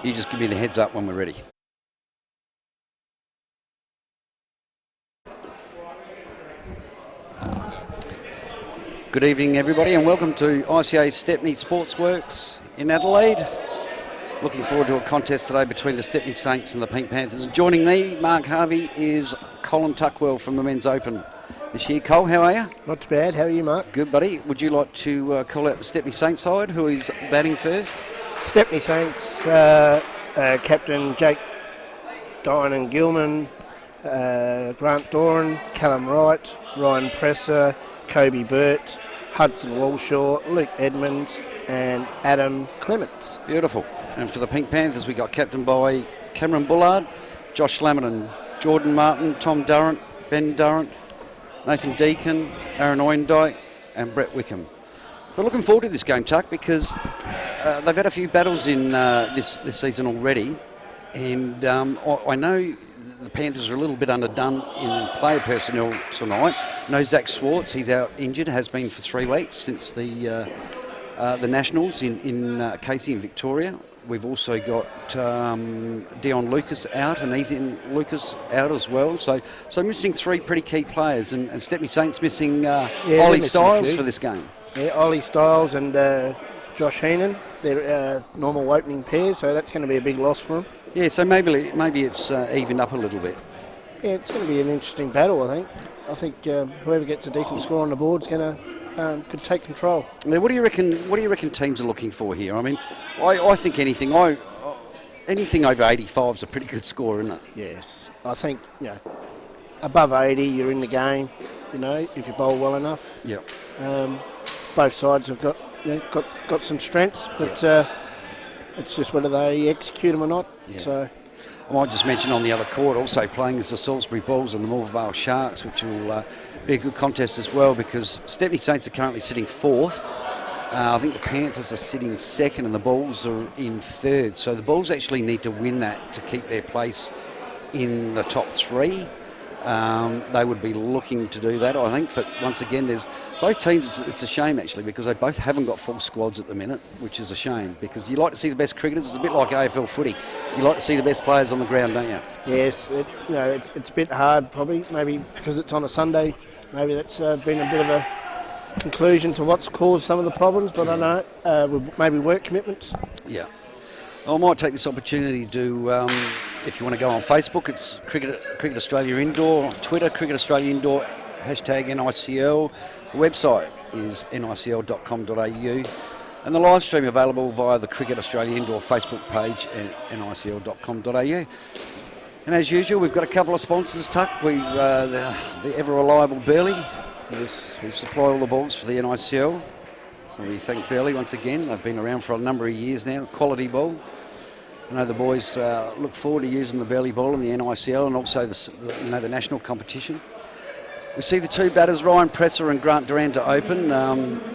You just give me the heads up when we're ready. Good evening, everybody, and welcome to ICA Stepney Sportzworx in Adelaide. Looking forward to a contest today between the Stepney Saints and the Pink Panthers. Joining me, Mark Harvey, is Colin Tuckwell from the Men's Open this year. Cole, how are you? Not too bad. How are you, Mark? Good, buddy. Would you like to call out the Stepney Saints side? Who is batting first? Stepney Saints, Captain Jake Dynan-Gilman, Grant Doran, Callum Wright, Ryan Presser, Kobe Burt, Hudson Walshaw, Luke Edmonds and Adam Clements. Beautiful. And for the Pink Panthers, we got captained by Cameron Bullard, Josh Lamerton, Jordan Martin, Tom Durrant, Ben Durrant, Nathan Deacon, Aaron Oyendyke and Brett Wickham. So looking forward to this game, Tuck, because they've had a few battles in this season already, and I know the Panthers are a little bit underdone in player personnel tonight. No Zach Schwartz, he's out injured, has been for 3 weeks since the Nationals in Casey in Victoria. We've also got Dion Lucas out and Ethan Lucas out as well. So missing 3 pretty key players, and Stepney Saints missing Ollie Styles for this game. Yeah, Ollie Styles and Josh Heenan, they're normal opening pair, so that's going to be a big loss for them. Yeah, so maybe it's evened up a little bit. Yeah, it's going to be an interesting battle, I think. I think whoever gets a decent score on the board is going to could take control. Now, what do you reckon teams are looking for here? I mean, I think anything over 85 is a pretty good score, isn't it? Yes, I think above 80 you're in the game. If you bowl well enough. Yep. Both sides have got some strengths, but it's just whether they execute them or not. Yeah. So I might just mention on the other court also playing is the Salisbury Bulls and the Morvale Sharks, which will be a good contest as well, because Stepney Saints are currently sitting 4th. I think the Panthers are sitting 2nd and the Bulls are in 3rd. So the Bulls actually need to win that to keep their place in the top 3. They would be looking to do that, I think. But once again, there's both teams. It's a shame actually, because they both haven't got full squads at the minute, which is a shame, because you like to see the best cricketers. It's a bit like AFL footy. You like to see the best players on the ground, don't you? Yes, it's a bit hard probably, maybe because it's on a Sunday. Maybe that's been a bit of a conclusion to what's caused some of the problems. But I know maybe work commitments. Yeah. I might take this opportunity to, if you want to go on Facebook, it's Cricket Australia Indoor, Twitter, Cricket Australia Indoor, hashtag NICL. The website is nicl.com.au, and the live stream available via the Cricket Australia Indoor Facebook page at nicl.com.au. And as usual, we've got a couple of sponsors, Tuck. We've the ever-reliable Burley, yes, who supply all the balls for the NICL. So we thank Burley once again. They've been around for a number of years now. Quality ball. I know the boys look forward to using the Burley ball in the NICL and also the national competition. We see the 2 batters, Ryan Presser and Grant Duran, to open.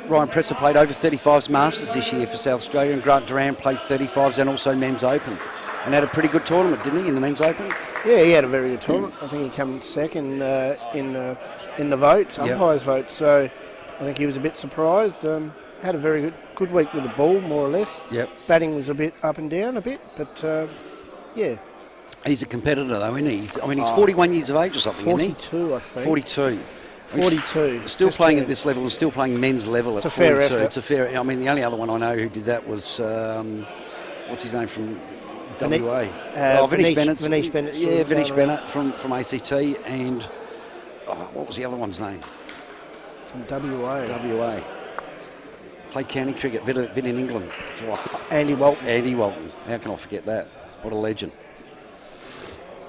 Ryan Presser played over 35s Masters this year for South Australia, and Grant Duran played 35s and also Men's Open. And had a pretty good tournament, didn't he, in the Men's Open? Yeah, he had a very good tournament. I think he came 2nd in the votes, umpires' vote. So I think he was a bit surprised. Had a very good week with the ball, more or less. Yep. Batting was a bit up and down a bit, but yeah. He's a competitor though, isn't he? He's 41 years of age or something, 42, isn't he? 42, I think. 42. 42. Still playing at this level and still playing men's level it's at 42. It's a fair effort. It's a fair. I mean, the only other one I know who did that was what's his name from WA? Vinish Bennett. Vinish Bennett. Yeah, Vinish Bennett from ACT, and what was the other one's name? From WA. WA. Played county cricket, bit in England. Andy Walton. Andy Walton. How can I forget that? What a legend.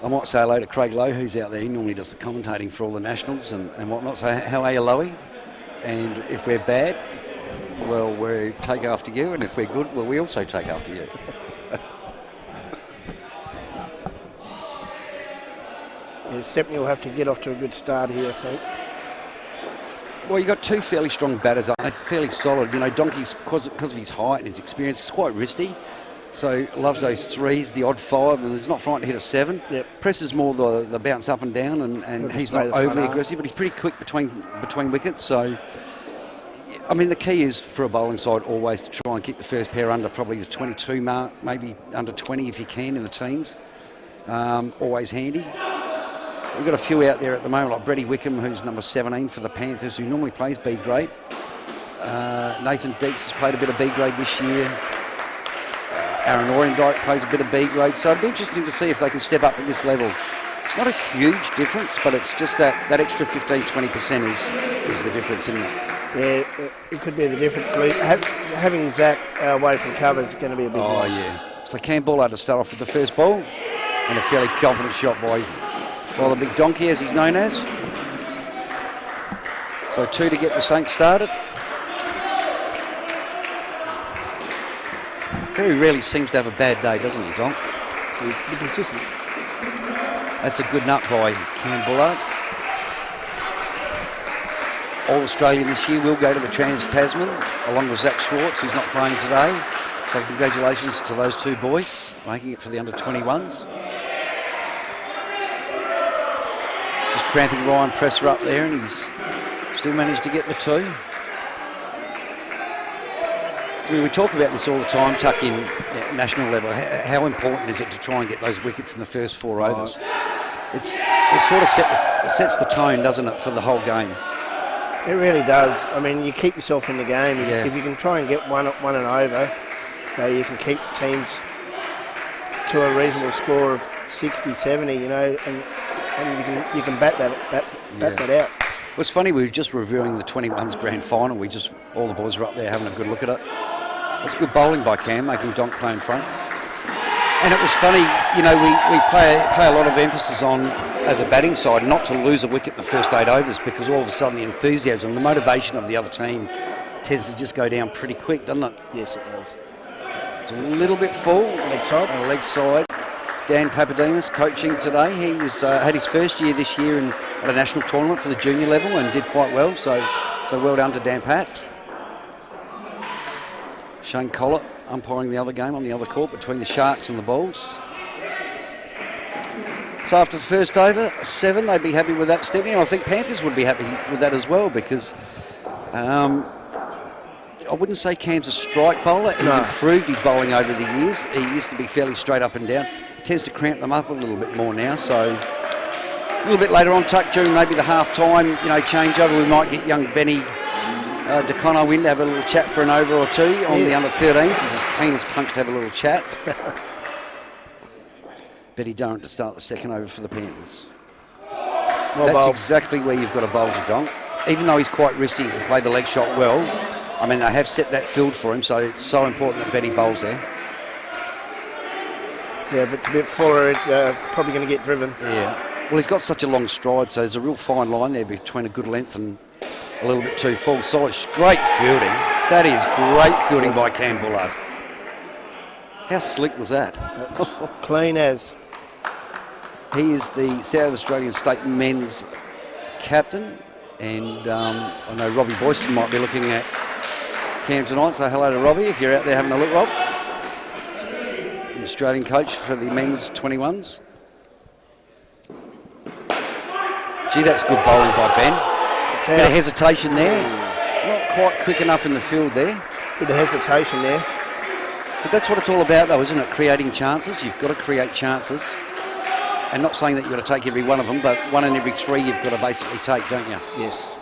I might say hello to Craig Lowe, who's out there. He normally does the commentating for all the nationals and whatnot. So how are you, Lowe? And if we're bad, well, we take after you. And if we're good, well, we also take after you. Yeah, Stepney will have to get off to a good start here, I think. Well, you've got 2 fairly strong batters, aren't they? Fairly solid. Donkey's, because of his height and his experience, is quite wristy. So loves those 3s, the odd 5, and he's not frightened to hit a 7. Yep. Presses more the bounce up and down, and he's not overly aggressive, but he's pretty quick between wickets. So I mean, the key is for a bowling side always to try and keep the first pair under probably the 22 mark, maybe under 20 if you can in the teens. Always handy. We've got a few out there at the moment, like Brady Wickham, who's number 17 for the Panthers, who normally plays B grade. Nathan Deeks has played a bit of B grade this year. Aaron Oyendike plays a bit of B grade, so it'd be interesting to see if they can step up at this level. It's not a huge difference, but it's just that extra 15-20% is the difference, isn't it? Yeah, it could be the difference. Having Zach away from cover is going to be a big loss. Yeah. So Cam Bullard to start off with the first ball, and a fairly confident shot by the big donkey, as he's known as. So 2 to get the Saints started. Very rarely seems to have a bad day, doesn't he, Don? He's consistent. That's a good nut by Cam Bullard. All-Australian this year will go to the Trans-Tasman, along with Zach Schwartz, who's not playing today. So congratulations to those two boys, making it for the under-21s. Just cramping Ryan Presser up there, and he's still managed to get the 2. So we talk about this all the time, Tuck, in national level. How important is it to try and get those wickets in the first 4 overs? It sort of sets the tone, doesn't it, for the whole game? It really does. I mean, you keep yourself in the game. Yeah. If you can try and get one and over, you can keep teams to a reasonable score of 60, 70, and you can bat that out. Well, it's funny, we were just reviewing the 21s grand final. All the boys were up there having a good look at it. It's good bowling by Cam, making Donk play in front. And it was funny, we play a lot of emphasis on, as a batting side, not to lose a wicket in the first 8 overs, because all of a sudden the enthusiasm, the motivation of the other team tends to just go down pretty quick, doesn't it? Yes, it does. It's a little bit full. Leg side. On the leg side. Dan Papademos coaching today. He was had his first year this year at a national tournament for the junior level and did quite well, so well done to Dan Pat. Shane Collett umpiring the other game on the other court between the Sharks and the Bulls. So after the first over, 7, they'd be happy with that, Stepney, and I think Panthers would be happy with that as well, because I wouldn't say Cam's a strike bowler. He's improved his bowling over the years. He used to be fairly straight up and down. Tends to cramp them up a little bit more now, so a little bit later on, Tuck, during maybe the half-time, changeover, we might get young Benny DeConnor in to have a little chat for an over or 2 on the under-13s. He's as keen as punch to have a little chat. Betty Durrant to start the second over for the Panthers. That's exactly where you've got to bowl to Donk. Even though he's quite risky and can play the leg shot well, I mean, they have set that field for him, so it's so important that Betty bowls there. Yeah, if it's a bit fuller, it's probably going to get driven. Yeah. Well, he's got such a long stride, so there's a real fine line there between a good length and a little bit too full. Solid, great fielding. That is great fielding by Cam Bullard. How slick was that? That's clean as. He is the South Australian State men's captain, and I know Robbie Boyson might be looking at Cam tonight, so hello to Robbie if you're out there having a look, Rob. The Australian coach for the men's 21s. Gee, that's good bowling by Ben. Bit of hesitation there. Not quite quick enough in the field there. Bit of hesitation there. But that's what it's all about, though, isn't it? Creating chances. You've got to create chances. And not saying that you've got to take every one of them, but 1 in every 3 you've got to basically take, don't you? Yes.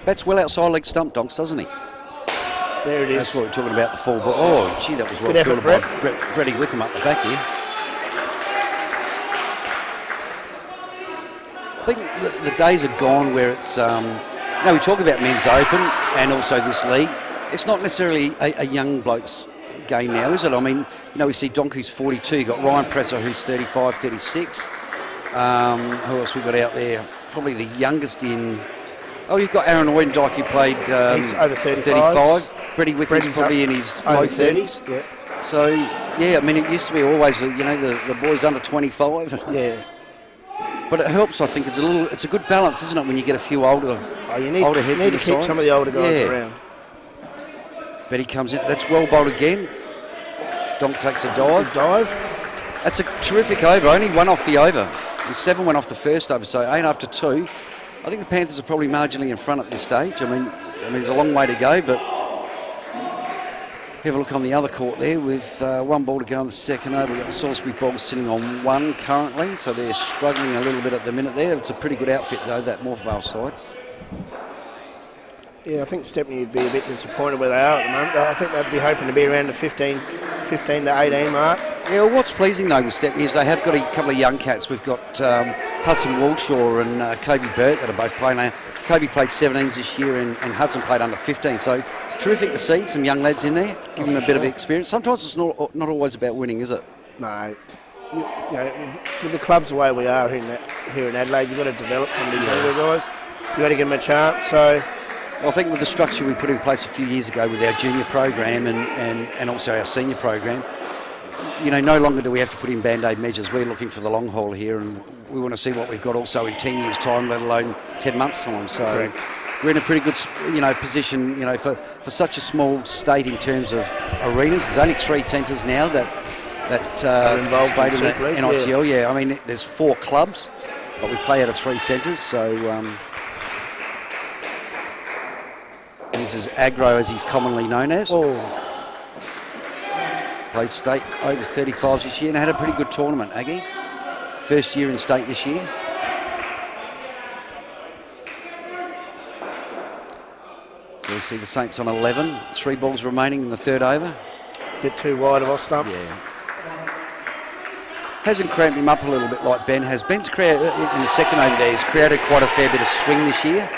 Bats well outside leg stump, Donks, doesn't he? There it is. That's what we're talking about, the full ball. Oh, gee, that was well fielded by Brady Wickham up the back here. I think the days are gone where it's, we talk about men's open and also this league. It's not necessarily a young bloke's game now, is it? I mean, we see Donkey's 42, you've got Ryan Presser who's 35, 36. Who else we got out there? Probably the youngest in... Oh, you've got Aaron Oyendike who played... he's over 35. Brady Wicket's probably in his low 30s. Yeah. So, yeah, I mean, it used to be always, the boys under 25. Yeah. But it helps, I think. It's a good balance, isn't it, when you get a few older heads you in need the to keep side. some of the older guys around. Betty comes in. That's well bowled again. Donk takes a dive. Good dive. That's a terrific over. Only 1 off the over. 7 went off the first over, so 8 after 2. I think the Panthers are probably marginally in front at this stage. I mean, there's a long way to go, but have a look on the other court there with one ball to go in the second over. We've got the Salisbury Bogs sitting on one currently, so they're struggling a little bit at the minute there. It's a pretty good outfit, though, that Morphvale side. Yeah, I think Stepney would be a bit disappointed where they are at the moment. I think they'd be hoping to be around the 15 to 18 mark. Yeah, well, what's pleasing, though, with Stepney is they have got a couple of young cats. We've got Hudson Walshaw and Kobe Burt that are both playing now. Kobe played 17s this year and Hudson played under 15, so terrific to see some young lads in there, give them a bit of experience. Sometimes it's not always about winning, is it? No. You know, with the clubs the way we are here in Adelaide, you've got to develop some of these younger guys. You've got to give them a chance. So, I think with the structure we put in place a few years ago with our junior program and also our senior program, you know, no longer do we have to put in band-aid measures. We're looking for the long haul here, and we want to see what we've got also in 10 years' time, let alone 10 months' time. So correct. We're in a pretty good, position, for such a small state in terms of arenas. There's only 3 centres now that participate in NICL. Yeah, I mean, there's 4 clubs, but we play out of 3 centres. So this is Agro, as he's commonly known as. Oh. Played state over 35s this year and had a pretty good tournament, Aggie. First year in state this year. So we see the Saints on 11. 3 balls remaining in the third over. Bit too wide of off stump. Yeah. Hasn't cramped him up a little bit like Ben has. Ben's created, in the second over there, he's created quite a fair bit of swing this year.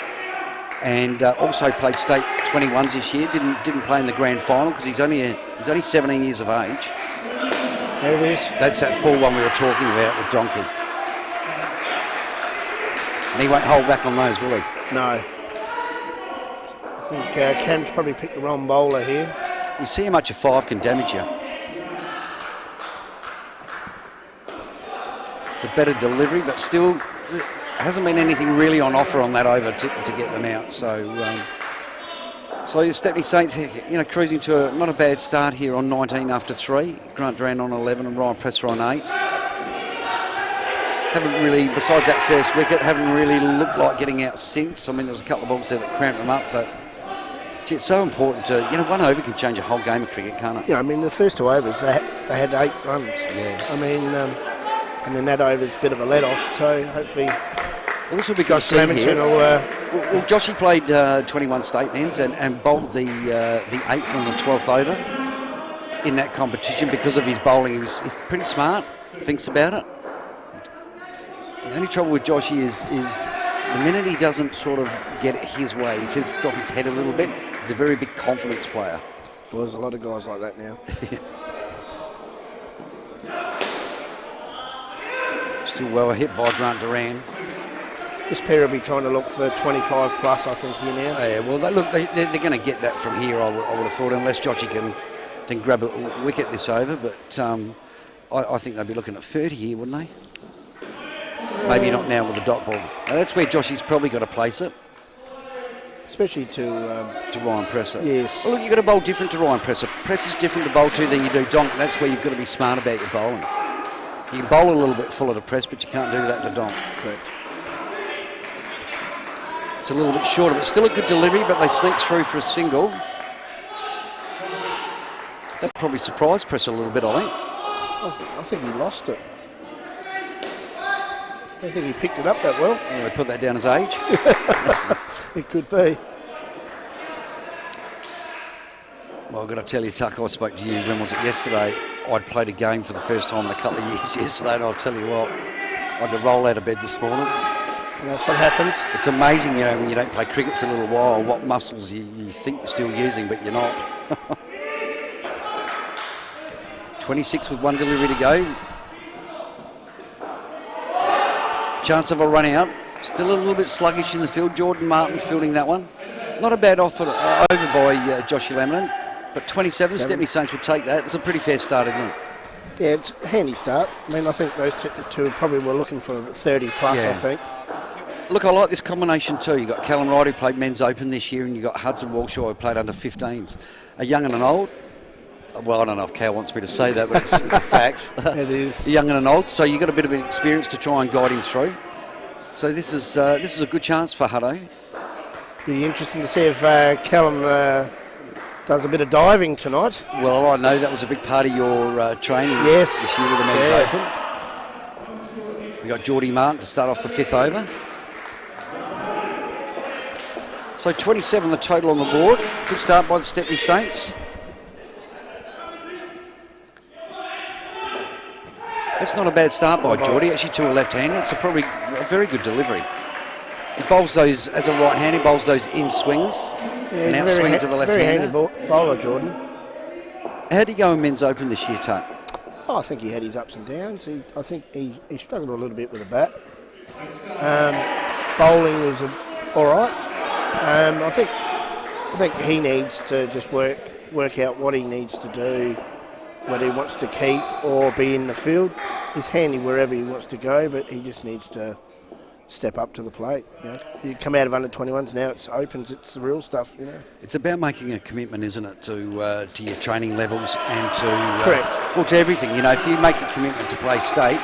And also played state 21s this year. Didn't play in the grand final because he's only 17 years of age. There it is. That's that full one we were talking about with Donkey. And he won't hold back on those, will he? No. I think Cam's probably picked the wrong bowler here. You see how much a 5 can damage you. It's a better delivery, but still hasn't been anything really on offer on that over to get them out. So Stepney Saints, cruising to not a bad start here on 19 after 3. Grant Duran on 11 and Ryan Presser on 8. Haven't really, besides that first wicket, haven't really looked like getting out since. I mean, there was a couple of balls there that cramped them up, but it's so important to, one over can change a whole game of cricket, can't it? Yeah, I mean, the first 2 overs, they had 8 runs. Yeah. I mean, and then that over's a bit of a let-off, so hopefully... Well, this will be good to see here. Well, Joshy played 21 state ends and bowled the 8th and the 12th over in that competition because of his bowling. He's pretty smart, thinks about it. The only trouble with Joshy is the minute he doesn't sort of get it his way, he tends to drop his head a little bit. He's a very big confidence player. Well, there's a lot of guys like that now. Still well hit by Grant Duran. This pair will be trying to look for 25 plus, I think, here now. Yeah, well, they're going to get that from here, I would have thought, unless Joshy can grab a wicket this over. But I think they'd be looking at 30 here, wouldn't they? Maybe not now with the dot ball. Now, that's where Joshy's probably got to place it. Especially to Ryan Presser. Yes. Well, look, you've got to bowl different to Ryan Presser. Presser's different to bowl to than you do Donk. That's where you've got to be smart about your bowling. You can bowl a little bit fuller to Press, but you can't do that to Donk. Correct. It's a little bit shorter, but still a good delivery, but they sneak through for a single. That probably surprised Press a little bit, I think. I think he lost it. I don't think he picked it up that well. Oh, they put that down as age. It could be. Well, I've got to tell you, Tuck, I spoke to you, when was it, yesterday? I'd played a game for the first time in a couple of years yesterday, and I'll tell you what, I had to roll out of bed this morning. And that's what happens. It's amazing, when you don't play cricket for a little while, what muscles you think you're still using, but you're not. 26 with 1 delivery to go. Chance of a run out. Still a little bit sluggish in the field. Jordan Martin fielding that one. Not a bad offer over by Joshy Laminin, but 27. Stepney Saints would take that. It's a pretty fair start, isn't it? Yeah, it's a handy start. I mean, I think those two probably were looking for 30 plus, I think. Look, I like this combination too. You've got Callum Wright, who played men's open this year, and you've got Hudson Walshaw, who played under 15s. A young and an old. Well, I don't know if Cal wants me to say that, but it's a fact. It is. A young and an old, so you've got a bit of an experience to try and guide him through. So this is a good chance for Hutto. Be interesting to see if Callum does a bit of diving tonight. Well, I know that was a big part of your training this year with the Men's Open. We got Geordie Martin to start off the 5th over. So 27 the total on the board. Good start by the Stepney Saints. That's not a bad start by Geordie, actually to a left-hander. It's probably a very good delivery. He bowls those, as a right-hander, he bowls those in-swingers and out-swing to the left-hander. Very handy bowler, Jordan. How did he go in Men's Open this year, Tuck? Oh, I think he had his ups and downs. I think he struggled a little bit with the bat. Bowling was all right. I think he needs to just work out what he needs to do, whether he wants to keep or be in the field. He's handy wherever he wants to go, but he just needs to step up to the plate. You know? You come out of under-21s now, it's opens, it's the real stuff. You know, it's about making a commitment, isn't it, to your training levels and to correct. Well, to everything. You know, if you make a commitment to play state,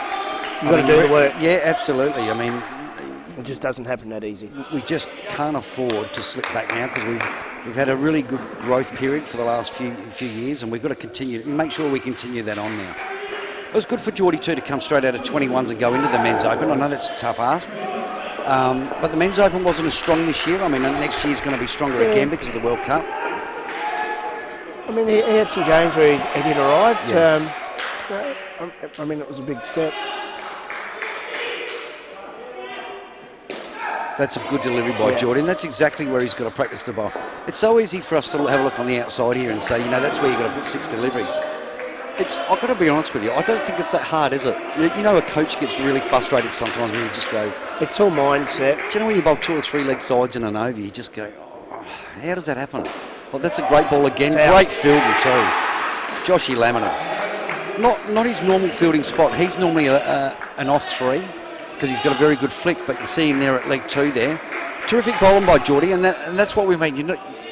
you've got to do the work. Yeah, absolutely. I mean, it just doesn't happen that easy. We just can't afford to slip back now because we've had a really good growth period for the last few years, and we've got to continue. Make sure we continue that on now. It was good for Geordie too to come straight out of 21s and go into the Men's Open. I know that's a tough ask, but the Men's Open wasn't as strong this year. I mean, next year's going to be stronger again because of the World Cup. I mean, he had some games where he did all right. Yeah. I mean, it was a big step. That's a good delivery by Geordie, and that's exactly where he's got to practice the bowl. It's so easy for us to have a look on the outside here and say, you know, that's where you've got to put 6 deliveries. I've got to be honest with you, I don't think it's that hard, is it? You know, a coach gets really frustrated sometimes when you just go... It's all mindset. Do you know when you bowl 2 or 3 leg sides in an over, you just go, oh, how does that happen? Well, that's a great ball again. Great fielding too. Joshy Lamina. Not his normal fielding spot. He's normally an off 3 because he's got a very good flick, but you see him there at leg 2 there. Terrific bowling by Geordie, and that's what we mean. You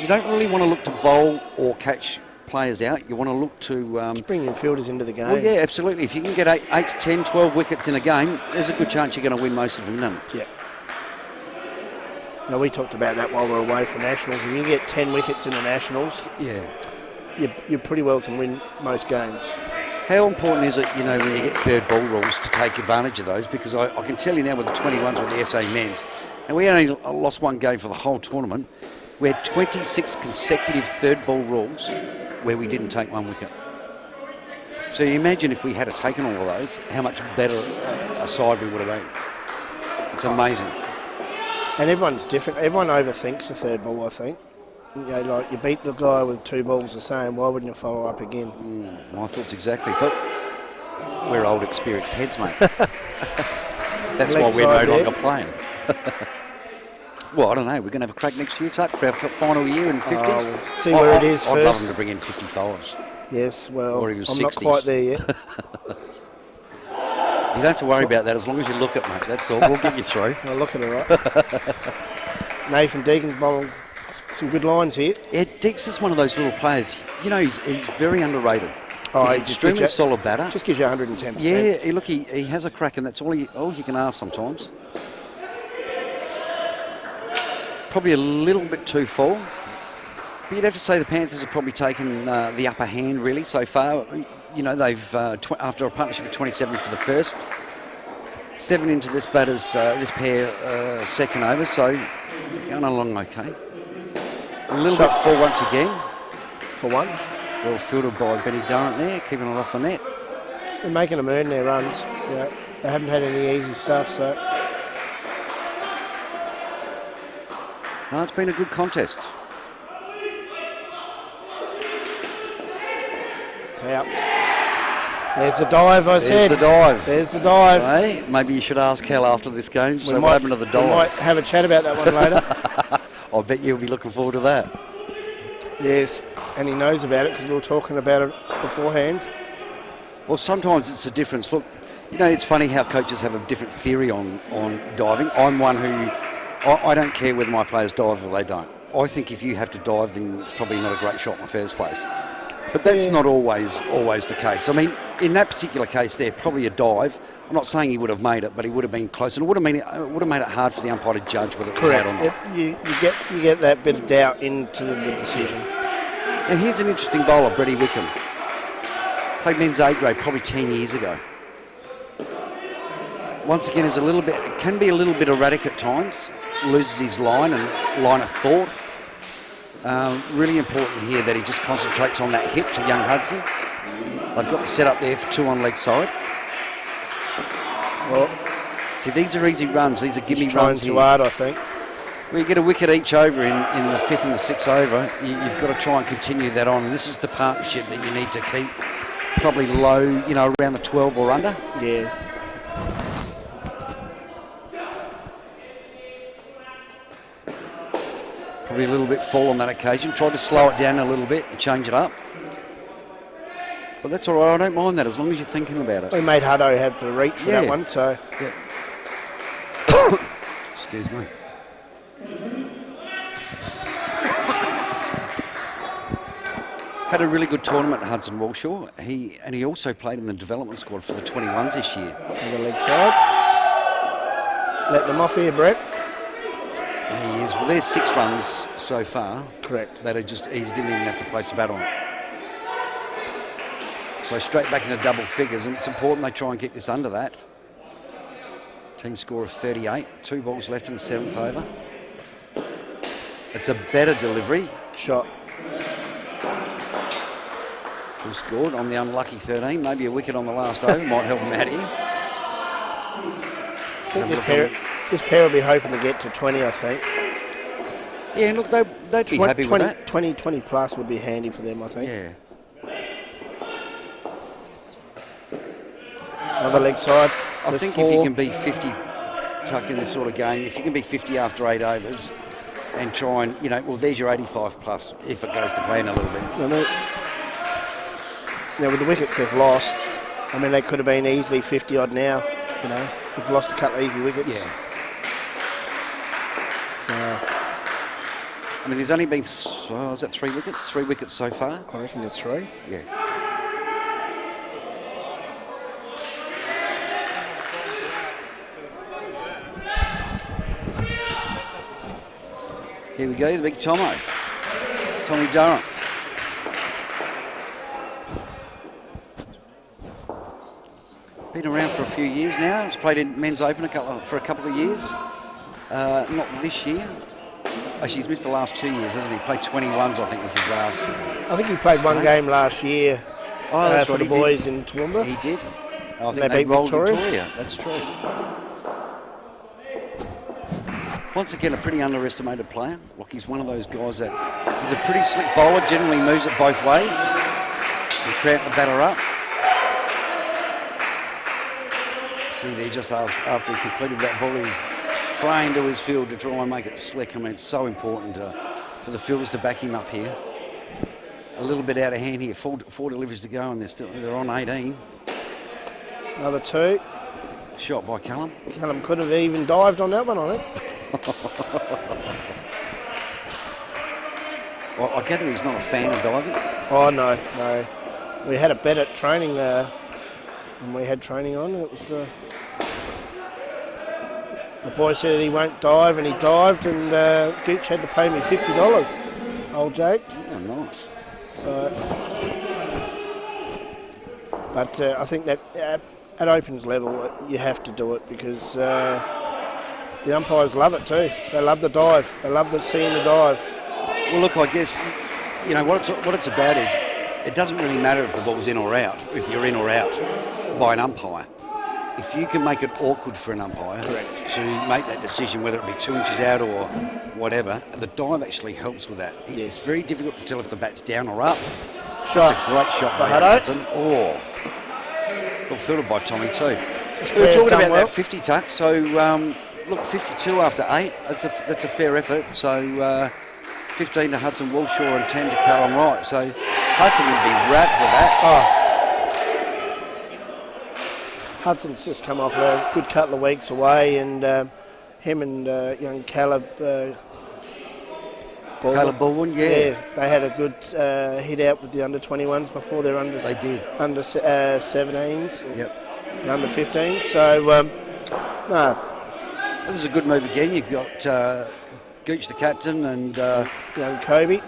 don't really want to look to bowl or catch players out. You want to look to... just bring your fielders into the game. Well, yeah, absolutely. If you can get 8 to 10, 12 wickets in a game, there's a good chance you're going to win most of them. Yeah. Now, we talked about that while we were away from Nationals. If you get 10 wickets in the Nationals, you pretty well can win most games. How important is it, you know, when you get third ball rules to take advantage of those? Because I can tell you now with the 21s with the SA men's, and we only lost 1 game for the whole tournament. We had 26 consecutive third ball rules where we didn't take 1 wicket. So you imagine if we had taken all of those, how much better a side we would have been. It's amazing. And everyone's different. Everyone overthinks the third ball, I think. You know, like you beat the guy with 2 balls the same, why wouldn't you follow up again? My thoughts exactly, but we're old experienced heads, mate. That's why we're no longer playing. Well, I don't know. We're going to have a crack next year, Tuck, for our final year in 50s. We'll see where it is first. I'd love them to bring in 55s. Yes, well, or even I'm 60s. not quite there yet. You don't have to worry about that as long as you look at, mate. That's all. We'll get you through. I'll look at it, right. Nathan Deacon's bowling some good lines here. Yeah, Deeks is one of those little players. You know, he's very underrated. He's an extremely solid batter. Just gives you 110%. Yeah, look, he has a crack, and that's all you can ask sometimes. Probably a little bit too full. But you'd have to say the Panthers have probably taken the upper hand, really, so far. You know, they've, after a partnership of 27 for the first, 7 into this batter's, this pair second over, so going along okay. A little bit full once again. For 1. Well fielded by Benny Durrant there, keeping it off the net. They're making them earn their runs. Yeah, they haven't had any easy stuff, so... No, it's been a good contest. It's out. There's the dive, I said. There's the dive. There's the dive. Hey, maybe you should ask Hal after this game. So what happened to the dive? We might have a chat about that one later. I bet you'll be looking forward to that. Yes, and he knows about it because we were talking about it beforehand. Well, sometimes it's a difference. Look, you know, it's funny how coaches have a different theory on diving. I'm one who... I don't care whether my players dive or they don't. I think if you have to dive, then it's probably not a great shot in the first place. But that's not always the case. I mean, in that particular case there, probably a dive. I'm not saying he would have made it, but he would have been close. And it would have made it hard for the umpire to judge whether it was out or not. You get that bit of doubt into the decision. Now here's an interesting bowler, Brady Wickham. Played men's A grade probably 10 years ago. Once again, can be a little bit erratic at times. Loses his line of thought. Really important here that he just concentrates on that hit to young Hudson. They've got the set up there for 2 on leg side. Well, see, these are easy runs. These are gimme runs trying here. too hard, I think. Well, you get a wicket each over in the 5th and the 6th over. You've got to try and continue that on. And this is the partnership that you need to keep probably low, around the 12 or under. Yeah. Probably a little bit full on that occasion. Tried to slow it down a little bit and change it up. But that's all right. I don't mind that as long as you're thinking about it. We made Hutto have the reach for that one, so... Yeah. Excuse me. Had a really good tournament at Hudson Walshaw. He also played in the development squad for the 21s this year. On the leg side. Let them off here, Brett. He is. Well, there's 6 runs so far. Correct. That he didn't even have to place a bat on. So straight back into double figures, and it's important they try and keep this under that. Team score of 38. 2 balls left in the 7th over. It's a better delivery. Shot. Who scored on the unlucky 13. Maybe a wicket on the last over might help him out here. I think this pair will be hoping to get to 20, I think. Yeah, look, they'd be happy with that. 20 plus would be handy for them, I think. Yeah. Another leg side. I think if you can be 50, Tuck, in this sort of game, if you can be 50 after 8 overs and try and, well, there's your 85 plus if it goes to plan a little bit. With the wickets they've lost, they could have been easily 50 odd now. They've lost a couple of easy wickets. Yeah. So, there's only been, is that 3 wickets? 3 wickets so far? I reckon there's 3. Yeah. Here we go, the big Tommy Durrant. Been around for a few years now. He's played in Men's Open for a couple of years. Not this year. Actually, he's missed the last 2 years, hasn't he? Played 21s, I think was his last. I think he played one game last year for the boys in Toowoomba. He did. I think they beat rolled Victoria. That's true. Once again, a pretty underestimated player. Look, he's one of those guys that he's a pretty slick bowler, generally moves it both ways. He cramped the batter up. See there, just after he completed that ball, he's flying to his field to try and make it slick. It's so important for the fielders to back him up here. A little bit out of hand here. Four deliveries to go, and they're on 18. Another 2. Shot by Callum. Callum could have even dived on that one, I think. Well, I gather he's not a fan of diving. Oh, no. We had a bet at training when we had training on. It was the boy said he won't dive, and he dived, and Gooch had to pay me $50. Old Jake. Oh, nice. So, but I think that at Opens level, you have to do it because the umpires love it too. They love the dive. They love seeing the dive. Well, look, I guess what it's about is it doesn't really matter if the ball's in or out, if you're in or out by an umpire. If you can make it awkward for an umpire to make that decision, whether it be 2 inches out or whatever, the dive actually helps with that. Yes. It's very difficult to tell if the bat's down or up. Shot. It's a great shot For by Hutto. Hudson. Oh, well fielded by Tommy too. We were talking about that 50 tuck. So look, 52 after 8. That's a fair effort. So 15 to Hudson Walshaw and 10 to Callum Wright. So Hudson would be wrapped with that. Oh. Hudson's just come off a good couple of weeks away, and him and young Caleb Baldwin. Caleb Baldwin, They had a good hit out with the under-21s before their under 17s and under 15s. So, no. This is a good move again. You've got Gooch, the captain, and Young Kobe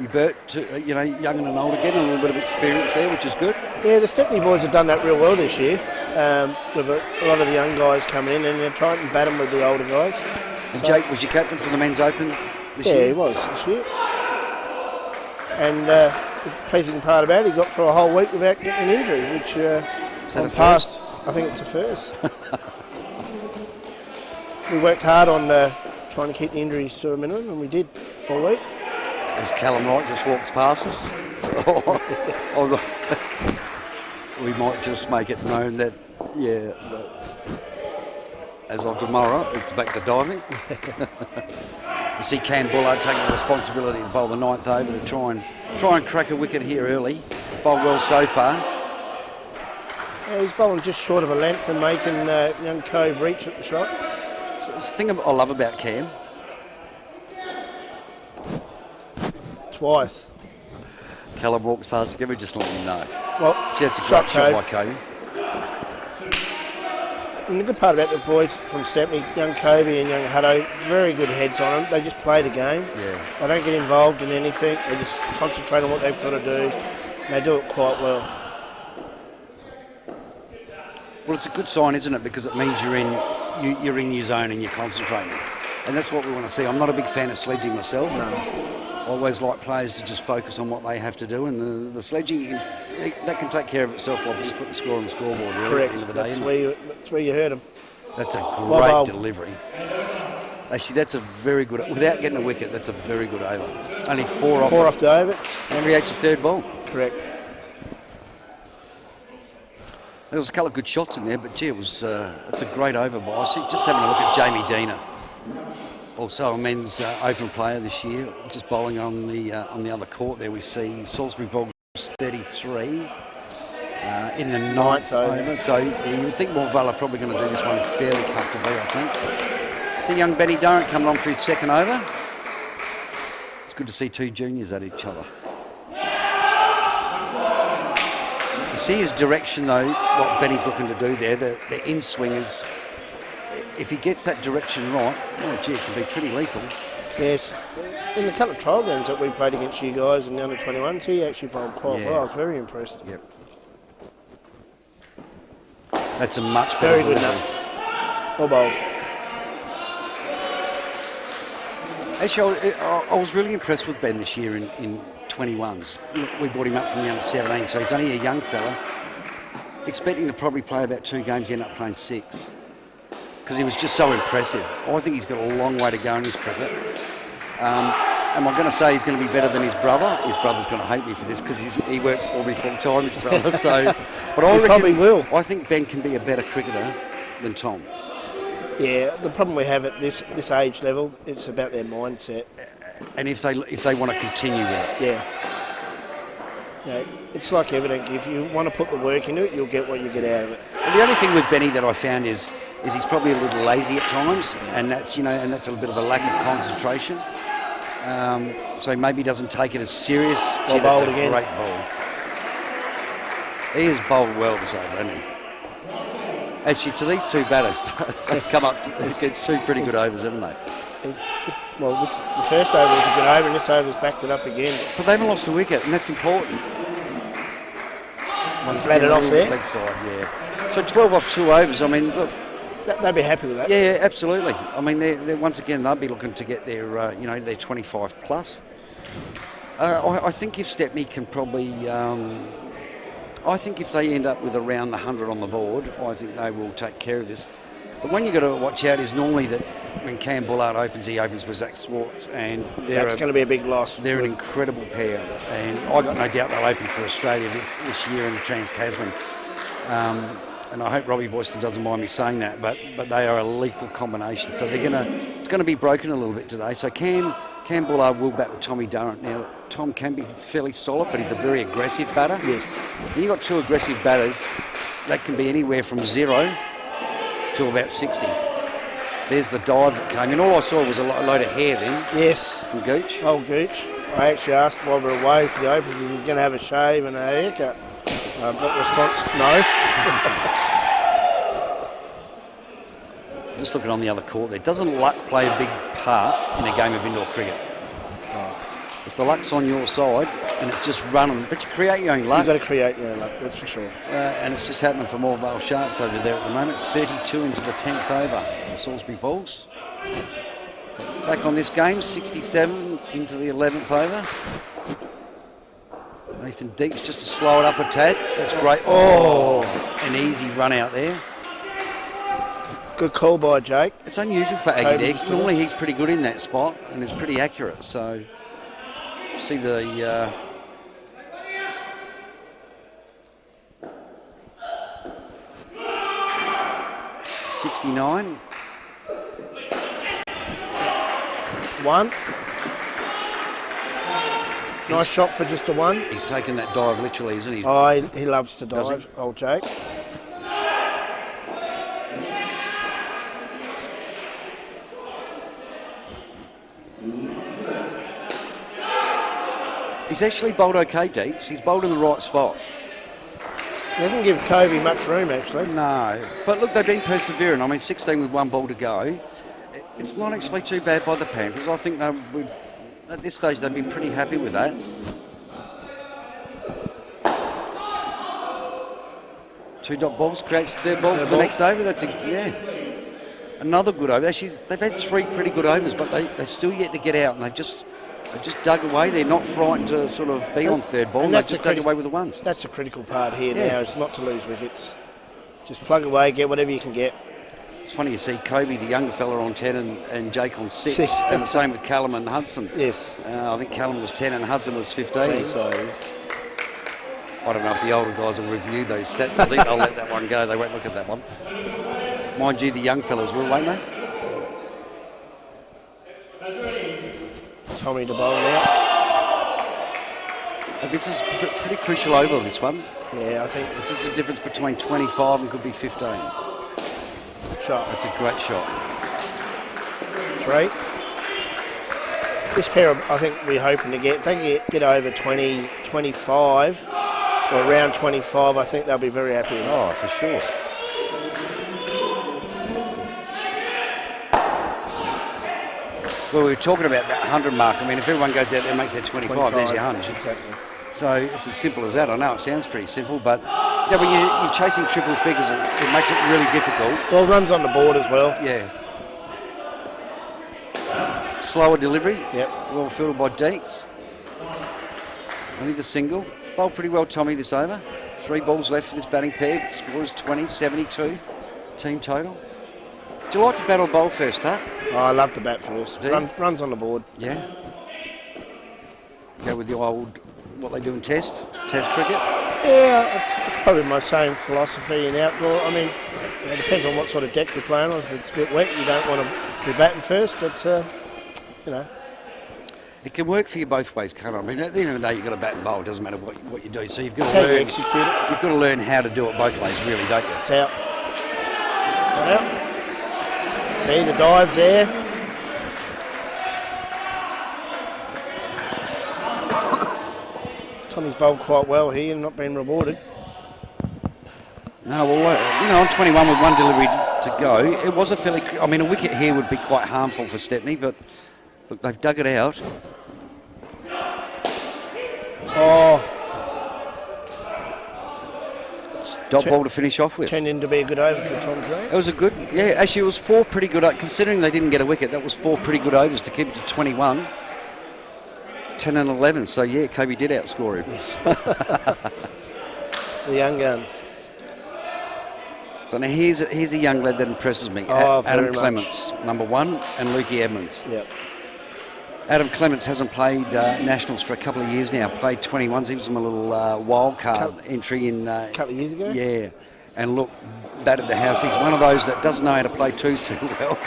Burt, young and old again, a little bit of experience there, which is good. Yeah, the Stepney boys have done that real well this year. With a lot of the young guys coming in, and they're trying to bat them with the older guys. And Jake was your captain for the men's open this year? Yeah, he was this year. And the pleasing part about it, he got for a whole week without getting an injury, which is that a past, first? I think it's a first. We worked hard on trying to keep the injuries to a minimum, and we did all week. As Callum Wright just walks past us, we might just make it known that, as of tomorrow, it's back to diving. You see Cam Bullard taking the responsibility to bowl the 9th over to try and crack a wicket here early. Bowled well so far. Yeah, he's bowling just short of a length and making young Cove reach at the shot. So it's the thing I love about Cam. Twice. Callum walks past again, we just let him know. Well, That's a great shot by Kobe. And the good part about the boys from Stepney, young Kobe and young Hutto, very good heads on them. They just play the game. Yeah. They don't get involved in anything. They just concentrate on what they've got to do. And they do it quite well. Well, it's a good sign, isn't it? Because it means you're in your zone and you're concentrating. And that's what we want to see. I'm not a big fan of sledging myself. No. I always like players to just focus on what they have to do, and the sledging, that can take care of itself by just put the score on the scoreboard, really. Correct. At the end of the day. That's where you heard them. That's a great delivery. Actually, that's a very good, without getting a wicket, that's a very good over. Only four off the over. And creates a third ball. Correct. There was a couple of good shots in there, but gee, it's a great over by. Just having a look at Jamie Diener. Also a men's open player this year, just bowling on the other court there. We see Salisbury bowled 33 in the 9th over. So you would think Morvale are probably going to do this one fairly comfortably, I think. See young Benny Durrant coming on for his 2nd over. It's good to see two juniors at each other. You see his direction though, what Benny's looking to do there, the in-swing is, if he gets that direction right, oh gee, it can be pretty lethal. Yes. In the couple of trial games that we played against you guys in the under-21s, he actually bowled quite well. I was very impressed. Yep. That's a much better very good delivery. Well bowled. Actually, I was really impressed with Ben this year in 21s. Look, we brought him up from the under-17, so he's only a young fella. Expecting to probably play about 2 games, he ended up playing 6. Because he was just so impressive. I think he's got a long way to go in his cricket. Am I going to say he's going to be better than his brother? His brother's going to hate me for this because he works for me full time, his brother. So, but I reckon, probably will. I think Ben can be a better cricketer than Tom. Yeah, the problem we have at this age level, it's about their mindset. And if they want to continue with it. Yeah. It's like everything. If you want to put the work into it, you'll get what you get out of it. And the only thing with Benny that I found is he's probably a little lazy at times, and that's a little bit of a lack of concentration. So maybe he doesn't take it as serious. Gee, that's a great ball. He has bowled well this over, hasn't he? Actually, to these two batters, they've come up against 2 pretty good overs, haven't they? Well, the first over was a good over, and this over's backed it up again. But they haven't lost a wicket, and that's important. Let it off there. Leg side, yeah. So 12 off 2 overs. I mean, look. They'd be happy with that. Yeah, absolutely. I mean, they're once again they'll be looking to get their their 25 plus. I think if Stepney can probably, I think if they end up with around the 100 on the board, I think they will take care of this. The one you've got to watch out is normally that when Cam Bullard opens, he opens with Zach Sports, and that's going to be a big loss. They're an incredible pair, and I got no doubt they'll open for Australia this year in the Trans-Tasman. And I hope Robbie Boyston doesn't mind me saying that, but they are a lethal combination. So it's going to be broken a little bit today. So Cam Bullard will bat with Tommy Durrant. Now, Tom can be fairly solid, but he's a very aggressive batter. Yes. When you've got 2 aggressive batters, that can be anywhere from 0 to about 60. There's the dive that came in. All I saw was a load of hair then. Yes. From Gooch. Old Gooch. I actually asked while we were away for the Open if he was going to have a shave and a haircut. But response, no. Just looking on the other court there. Doesn't luck play a big part in a game of indoor cricket? If the luck's on your side and it's just running, but you create your own luck. You've got to create your own luck, that's for sure. And it's just happening for more Vale Sharks over there at the moment. 32 into the 10th over, the Salisbury Bulls. Back on this game, 67 into the 11th over. Nathan Deeks just to slow it up a tad. That's great. Oh, an easy run out there. Good call by Jake. It's unusual for Aggie Deck. Normally he's pretty good in that spot and is pretty accurate. So see the 69. 1. Nice shot for just a 1. He's taken that dive literally, isn't he? Oh, he loves to dive, old Jake. He's actually bowled okay, Deeks. He's bowled in the right spot. He doesn't give Kobe much room, actually. No, but look, they've been persevering. I mean, 16 with 1 ball to go. It's not actually too bad by the Panthers. I think at this stage they've been pretty happy with that. 2 dot balls creates their ball for the next over. That's another good over. Actually, they've had 3 pretty good overs, but they're still yet to get out, and they've just dug away. They're not frightened to sort of be on third ball. They've just dug away with the ones. That's a critical part here now, is not to lose wickets. Just plug away, get whatever you can get. It's funny you see Kobe, the younger fella, on 10 and Jake on 6. And the same with Callum and Hudson. Yes. I think Callum was 10 and Hudson was 15. So I don't know if the older guys will review those stats. I think they'll let that one go. They won't look at that one. Mind you, the young fellas will, won't they? Tommy to bowl out. This is pretty crucial over, this one. Yeah, I think. This is the difference between 25 and could be 15. Shot. That's a great shot. 3. This pair, I think we're hoping to get. If they get over 20, 25, or around 25, I think they'll be very happy with that. Oh, for sure. Well, we were talking about that 100 mark. I mean, if everyone goes out there and makes that 25, there's your 100. Exactly. So it's as simple as that. I know it sounds pretty simple, but when you're chasing triple figures, it makes it really difficult. Well, runs on the board as well. Yeah. Slower delivery. Yep. Well fielded by Deeks. Only the single. Bowled pretty well, Tommy, this over. 3 balls left for this batting pair. Score is 20, 72. Team total. Do you like to bat or bowl first, huh? Oh, I love to bat first. Runs on the board. Yeah. Go with the old, what they do in test cricket? Yeah, it's probably my same philosophy in outdoor. I mean, it depends on what sort of deck you're playing on. If it's a bit wet, you don't want to be batting first, but, you know. It can work for you both ways, can't it? I mean, at the end of the day, you've got to bat and bowl. It doesn't matter what you do. So you've got to learn. Execute it. You've got to learn how to do it both ways, really, don't you? It's out. Got out. See the dive there. Tommy's bowled quite well here and not been rewarded. No, well, on 21 with 1 delivery to go, it was a fairly... I mean, a wicket here would be quite harmful for Stepney, but look, they've dug it out. Oh. Dot ball to finish off with. Turned in to be a good over for Tom Dre. It was a good... Yeah, actually, it was 4 pretty good... Considering they didn't get a wicket, that was 4 pretty good overs to keep it to 21. 10 and 11, so yeah, Kobe did outscore him. Yes. The young guns. So now here's a young lad that impresses me. Adam Clements, number 1, and Lukey Edmonds. Yep. Adam Clements hasn't played Nationals for a couple of years now, played 21s. He was in a little wild card entry in... A couple of years ago? Yeah, and look, batted the house. He's one of those that doesn't know how to play twos too well.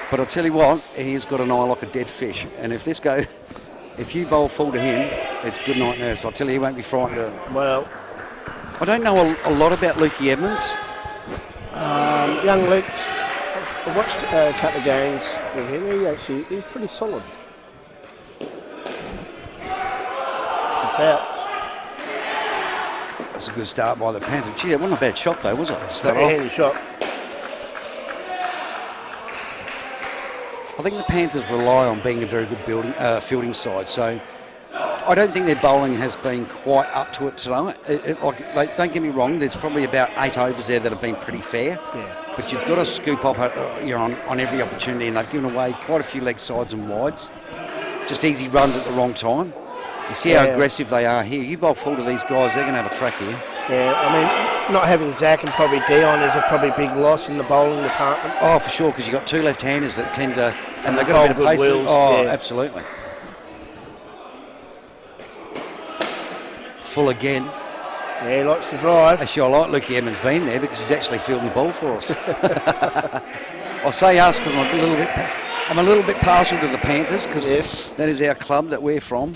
But I'll tell you what, he's got an eye like a dead fish. And if you bowl full to him, it's good night nurse. I'll tell you, he won't be frightened. Well... I don't know a lot about Lukey Edmonds. Young Luke's I've watched a couple of games with him. He's pretty solid. It's out. That's a good start by the Panthers. Gee, it wasn't a bad shot though, was it? Start off. Handy shot. I think the Panthers rely on being a very good fielding side, so I don't think their bowling has been quite up to it tonight. Don't get me wrong, there's probably about 8 overs there that have been pretty fair, but you've got to scoop up on every opportunity, and they've given away quite a few leg sides and wides. Just easy runs at the wrong time. You see how aggressive they are here. You bowl full to these guys, they're going to have a crack here. Yeah, I mean, not having Zach and probably Dion is a probably big loss in the bowling department. Oh, for sure, because you've got 2 left-handers that tend to, and they've got a bit of pace. Absolutely. Full again. Yeah, he likes to drive. Actually, I like Lukey Emmons being there because he's actually fielding the ball for us. I'll say us because I'm a little bit partial to the Panthers because that is our club that we're from.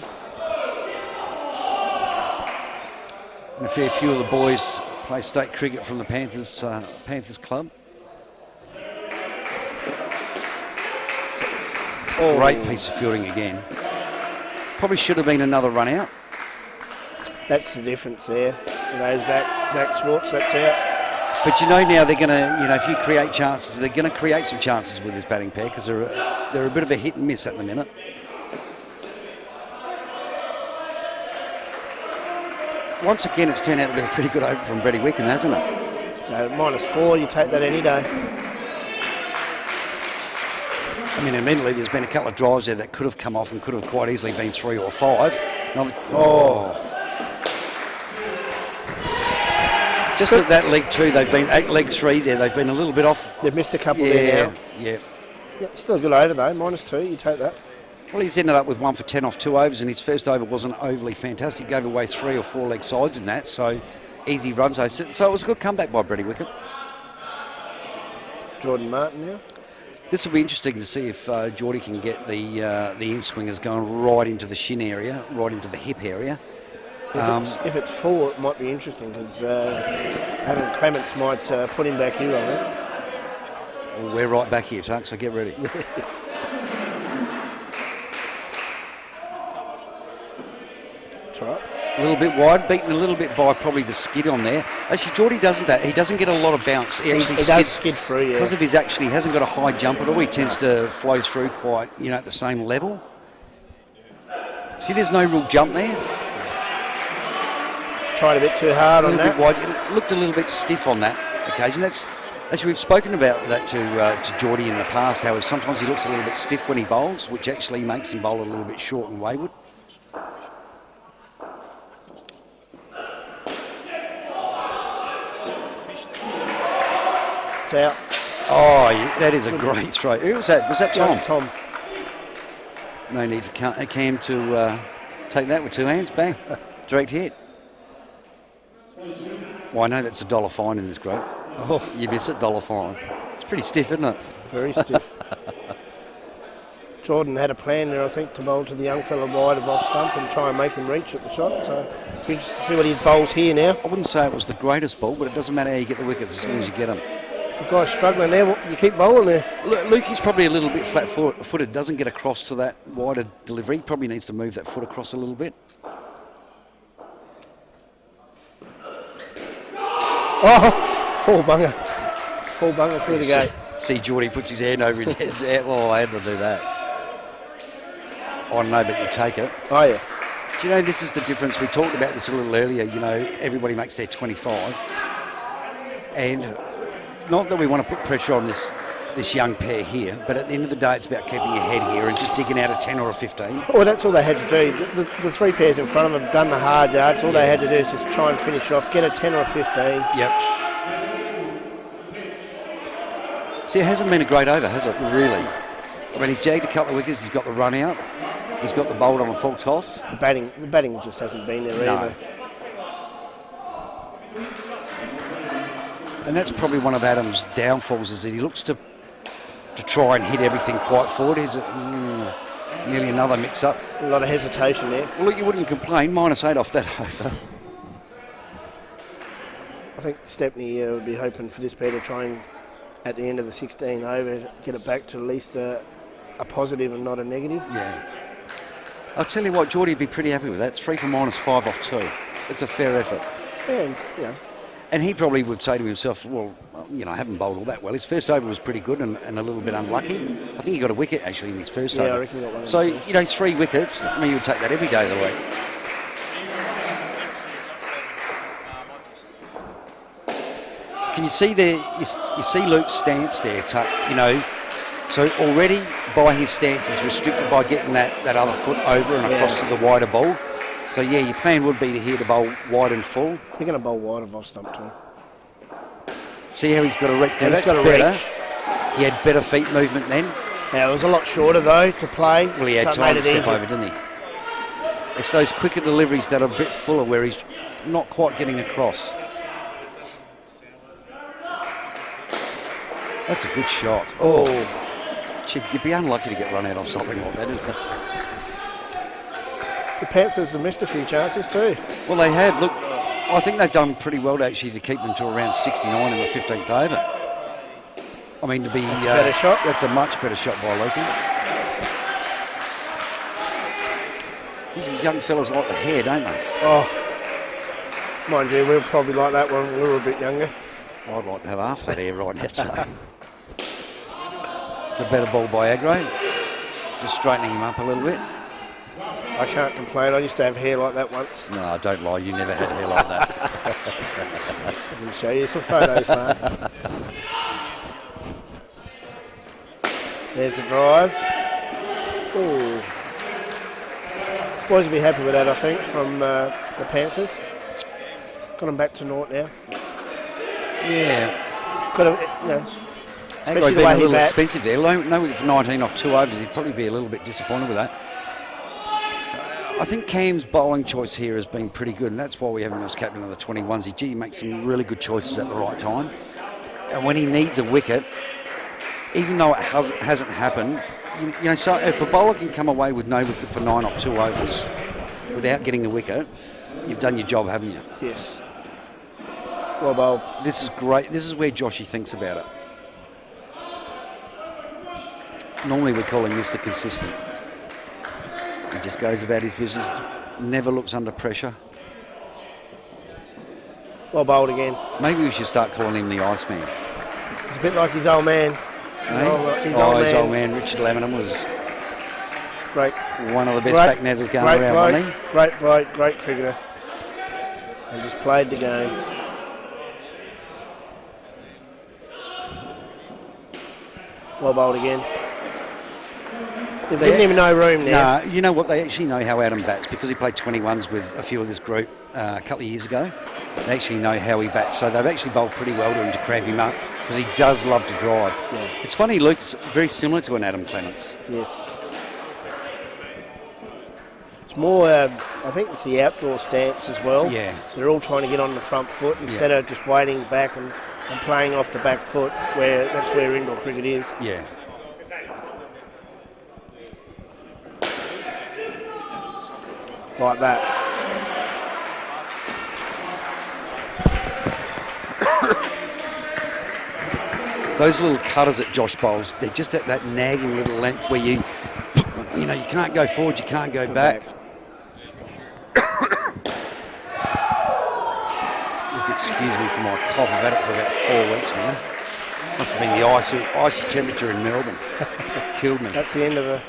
And a fair few of the boys play state cricket from the Panthers club. Great piece of fielding again. Probably should have been another run out. That's the difference there. Zach Sports, that's out. But now they're going to, if you create chances, they're going to create some chances with this batting pair because they're a bit of a hit and miss at the minute. Once again, it's turned out to be a pretty good over from Brady Wickham, hasn't it? -4, you take that any day. I mean, admittedly, there's been a couple of drives there that could have come off and could have quite easily been 3 or 5. Just at that leg 2, they've been leg 3 there. They've been a little bit off. They've missed a couple there now. Yeah. Yeah, it's still a good over though. -2, you take that. Well, he's ended up with 1 for 10 off 2 overs, and his first over wasn't overly fantastic. Gave away 3 or 4 leg sides in that, so easy runs. So it was a good comeback by Brady Wicket. Jordan Martin now. This will be interesting to see if Geordie can get the in-swingers going right into the shin area, right into the hip area. If it's full, it might be interesting because Adam Clements might put him back here on it. Well, we're right back here, Tuck, so get ready. Yes. That's right. A little bit wide, beaten a little bit by probably the skid on there. Actually, Geordie doesn't that. He doesn't get a lot of bounce. He does skid through, yeah. Because of he hasn't got a high jump at all. He tends to flow through quite, at the same level. See, there's no real jump there. Tried a bit too hard on that. Bit wide. It looked a little bit stiff on that occasion. Actually, we've spoken about that to Geordie in the past, how sometimes he looks a little bit stiff when he bowls, which actually makes him bowl a little bit short and wayward. It's out. Oh, that is a great throw. Who was that? Was that Tom? Tom. No need for Cam to take that with 2 hands. Bang. Direct hit. Well, I know that's $1 fine in this group. Oh. You miss it, $1 fine. It's pretty stiff, isn't it? Very stiff. Jordan had a plan there, I think, to bowl to the young fella wide of off stump and try and make him reach at the shot. So, be interested to see what he bowls here now. I wouldn't say it was the greatest ball, but it doesn't matter how you get the wickets as long as you get them. The guy's struggling there. You keep bowling there. Lukey's probably a little bit flat-footed, doesn't get across to that wider delivery. He probably needs to move that foot across a little bit. Oh, full bunger through the gate. See Geordie puts his hand over his head. Oh, I had to do that. I don't know, but you take it. Oh, yeah. Do you know, this is the difference? We talked about this a little earlier. Everybody makes their 25. And not that we want to put pressure on this young pair here, but at the end of the day, it's about keeping your head here and just digging out a 10 or a 15. Well, that's all they had to do. The 3 pairs in front of them have done the hard yards. All they had to do is just try and finish off, get a 10 or a 15. Yep. See, it hasn't been a great over, has it, really? I mean, he's jagged a couple of wickets, he's got the run out, he's got the bowled on a full toss. The batting just hasn't been there either. And that's probably one of Adam's downfalls, is that he looks to try and hit everything quite forward. Here's nearly another mix-up. A lot of hesitation there. Well, look, you wouldn't complain. -8 off that over. I think Stepney would be hoping for this pair to try and at the end of the 16 over, get it back to at least a positive and not a negative. Yeah. I'll tell you what, Geordie would be pretty happy with that. It's 3 for -5 off 2. It's a fair effort. And, And he probably would say to himself, well, I haven't bowled all that well. His first over was pretty good and a little bit unlucky. I think he got a wicket, actually, in his first over. I reckon he got one. So, 3 wickets, I mean, you would take that every day of the week. Can you see there, you see Luke's stance there, Tuck, so already by his stance he's restricted by getting that other foot over and across to the wider ball. So, your plan would be to hear the bowl wide and full. They're going to bowl wide if I've stumped him. See how he's got a reach there? That's better. He had better feet movement then. Yeah, it was a lot shorter, though, to play. Well, he had time to step over, didn't he? It's those quicker deliveries that are a bit fuller where he's not quite getting across. That's a good shot. Oh, gee, you'd be unlucky to get run out of something like that, isn't it? The Panthers have missed a few chances too. Well, they have. Look, I think they've done pretty well to keep them to around 69 in the 15th over. I mean, to be... That's a better shot. That's a much better shot by Loki. These young fellas like the hair, don't they? Oh, mind you, we were probably like that when we were a bit younger. I'd like to have half that hair right now, so. It's a better ball by Agro. Just straightening him up a little bit. I can't complain. I used to have hair like that once. No, don't lie. You never had hair like that. I can show you some photos, Mark. There's the drive. Ooh. Boys will be happy with that, I think, from the Panthers. Got them back to naught now. Yeah. Got him, Agro being a little expensive there. No, for 19 off 2 overs, he'd probably be a little bit disappointed with that. I think Cam's bowling choice here has been pretty good, and that's why we have him as captain of the 21s. He makes some really good choices at the right time. And when he needs a wicket, even though it hasn't happened, so if a bowler can come away with no wicket for 9 off 2 overs without getting the wicket, you've done your job, haven't you? Yes. Well bowled. This is great. This is where Joshy thinks about it. Normally we call him Mr. Consistent. He just goes about his business, never looks under pressure. Well bowled again. Maybe we should start calling him the Iceman. He's a bit like his old man. His old man, Richard Lamingham, was great. One of the best back netters going around, wasn't he? Great bloke, great cricketer. And just played the game. Well bowled again. They've given him no room now. No, you know what? They actually know how Adam bats because he played 21s with a few of this group a couple of years ago. They actually know how he bats, so they've actually bowled pretty well to him to cramp him up because he does love to drive. Yeah. It's funny, Luke's very similar to an Adam Clements. Yes. It's more, I think it's the outdoor stance as well. Yeah. They're all trying to get on the front foot instead of just waiting back and playing off the back foot, where that's where indoor cricket is. Yeah. Like that. Those little cutters at Josh bowls, they're just at that nagging little length where you can't go forward, you can't go back. Excuse me for my cough. I've had it for about 4 weeks now. Must have been the icy temperature in Melbourne. It killed me. That's the end of the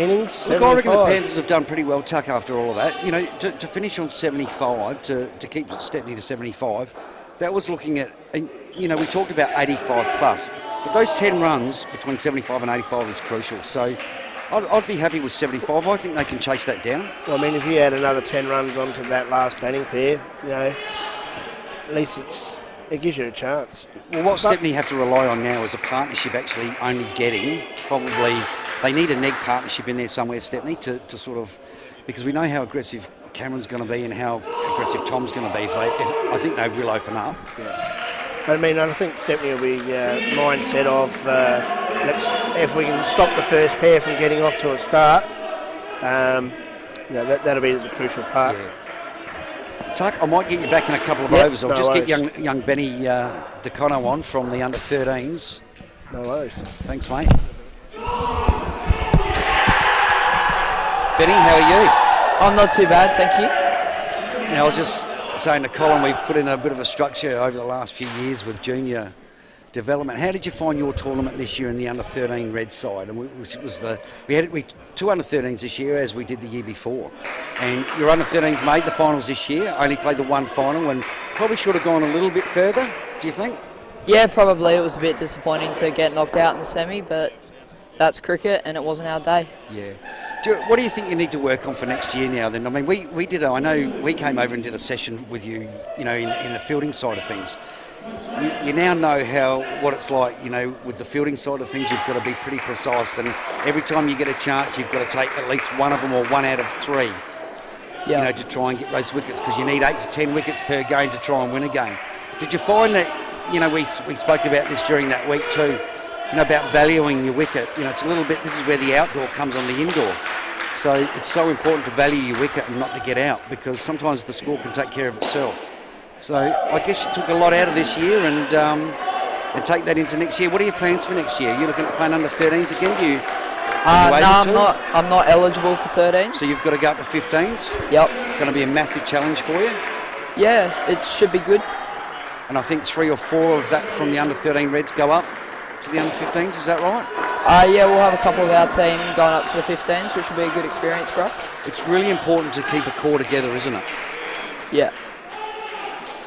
innings. Look, I reckon the Panthers have done pretty well, Tuck, after all of that. To finish on 75, to keep Stepney to 75, that was looking at, we talked about 85 plus, but those 10 runs between 75 and 85 is crucial. So I'd be happy with 75. I think they can chase that down. Well, I mean, if you add another 10 runs onto that last batting pair, at least it gives you a chance. Well, what Stepney have to rely on now is a partnership actually only getting probably... They need a neg partnership in there somewhere, Stepney, to sort of... Because we know how aggressive Cameron's going to be and how aggressive Tom's going to be. If I think they will open up. Yeah. I think Stepney will be mindset of if we can stop the first pair from getting off to a start, that'll be the crucial part. Yeah. Tuck, I might get you back in a couple of overs. I'll just get young Benny DeCono on from the under-13s No worries. Thanks, mate. Benny, how are you? I'm not too bad, thank you. Now, I was just saying to Colin, we've put in a bit of a structure over the last few years with junior development. How did you find your tournament this year in the under-13 red side? And which was we had two under-13s this year, as we did the year before. And your under-13s made the finals this year. Only played the one final, and probably should have gone a little bit further. Do you think? Yeah, probably. It was a bit disappointing to get knocked out in the semi, but that's cricket, and it wasn't our day. Yeah. What do you think you need to work on for next year now then? I mean, we did, I know we came over and did a session with you, in the fielding side of things. You now know what it's like, with the fielding side of things. You've got to be pretty precise, and every time you get a chance, you've got to take at least one of them or one out of three, to try and get those wickets, because you need 8 to 10 wickets per game to try and win a game. Did you find that, we spoke about this during that week too, about valuing your wicket? It's a little bit, this is where the outdoor comes on the indoor. So it's so important to value your wicket and not to get out, because sometimes the score can take care of itself. So I guess you took a lot out of this year and take that into next year. What are your plans for next year? Are you looking at playing under 13s again? No, I'm not eligible for 13s. So you've got to go up to 15s? Yep. Going to be a massive challenge for you? Yeah, it should be good. And I think 3 or 4 of that from the under 13 Reds go up to the under 15s, is that right? Yeah, we'll have a couple of our team going up to the 15s, which will be a good experience for us. It's really important to keep a core together, isn't it? Yeah.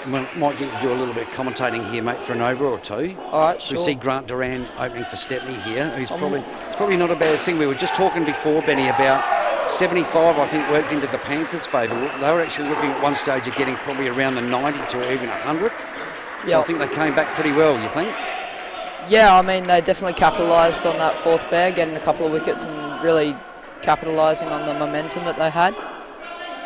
Might get you to do a little bit of commentating here, mate, for an over or two. All right, sure. We see Grant Duran opening for Stepney here. It's probably not a bad thing. We were just talking before, Benny, about 75, I think, worked into the Panthers' favour. They were actually looking at one stage of getting probably around the 90 to even 100. So I think they came back pretty well, you think? Yeah, I mean, they definitely capitalised on that fourth pair, getting a couple of wickets and really capitalising on the momentum that they had.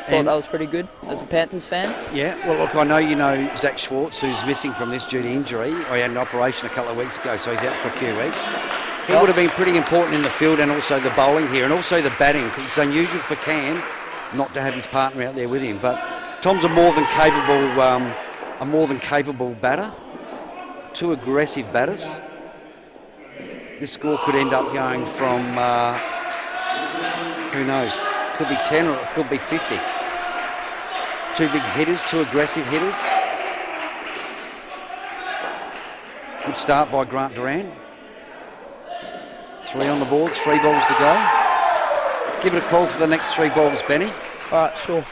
Thought that was pretty good as a Panthers fan. Yeah, well, look, I know you know Zach Schwartz, who's missing from this due to injury. I had an operation a couple of weeks ago, so he's out for a few weeks. He would have been pretty important in the field and also the bowling here and also the batting, because it's unusual for Cam not to have his partner out there with him. But Tom's a more than capable batter. 2 aggressive batters. This score could end up going from, who knows, could be 10 or it could be 50. 2 big hitters, 2 aggressive hitters. Good start by Grant Duran. 3 on the board, 3 balls to go. Give it a call for the next 3 balls, Benny. All right, sure.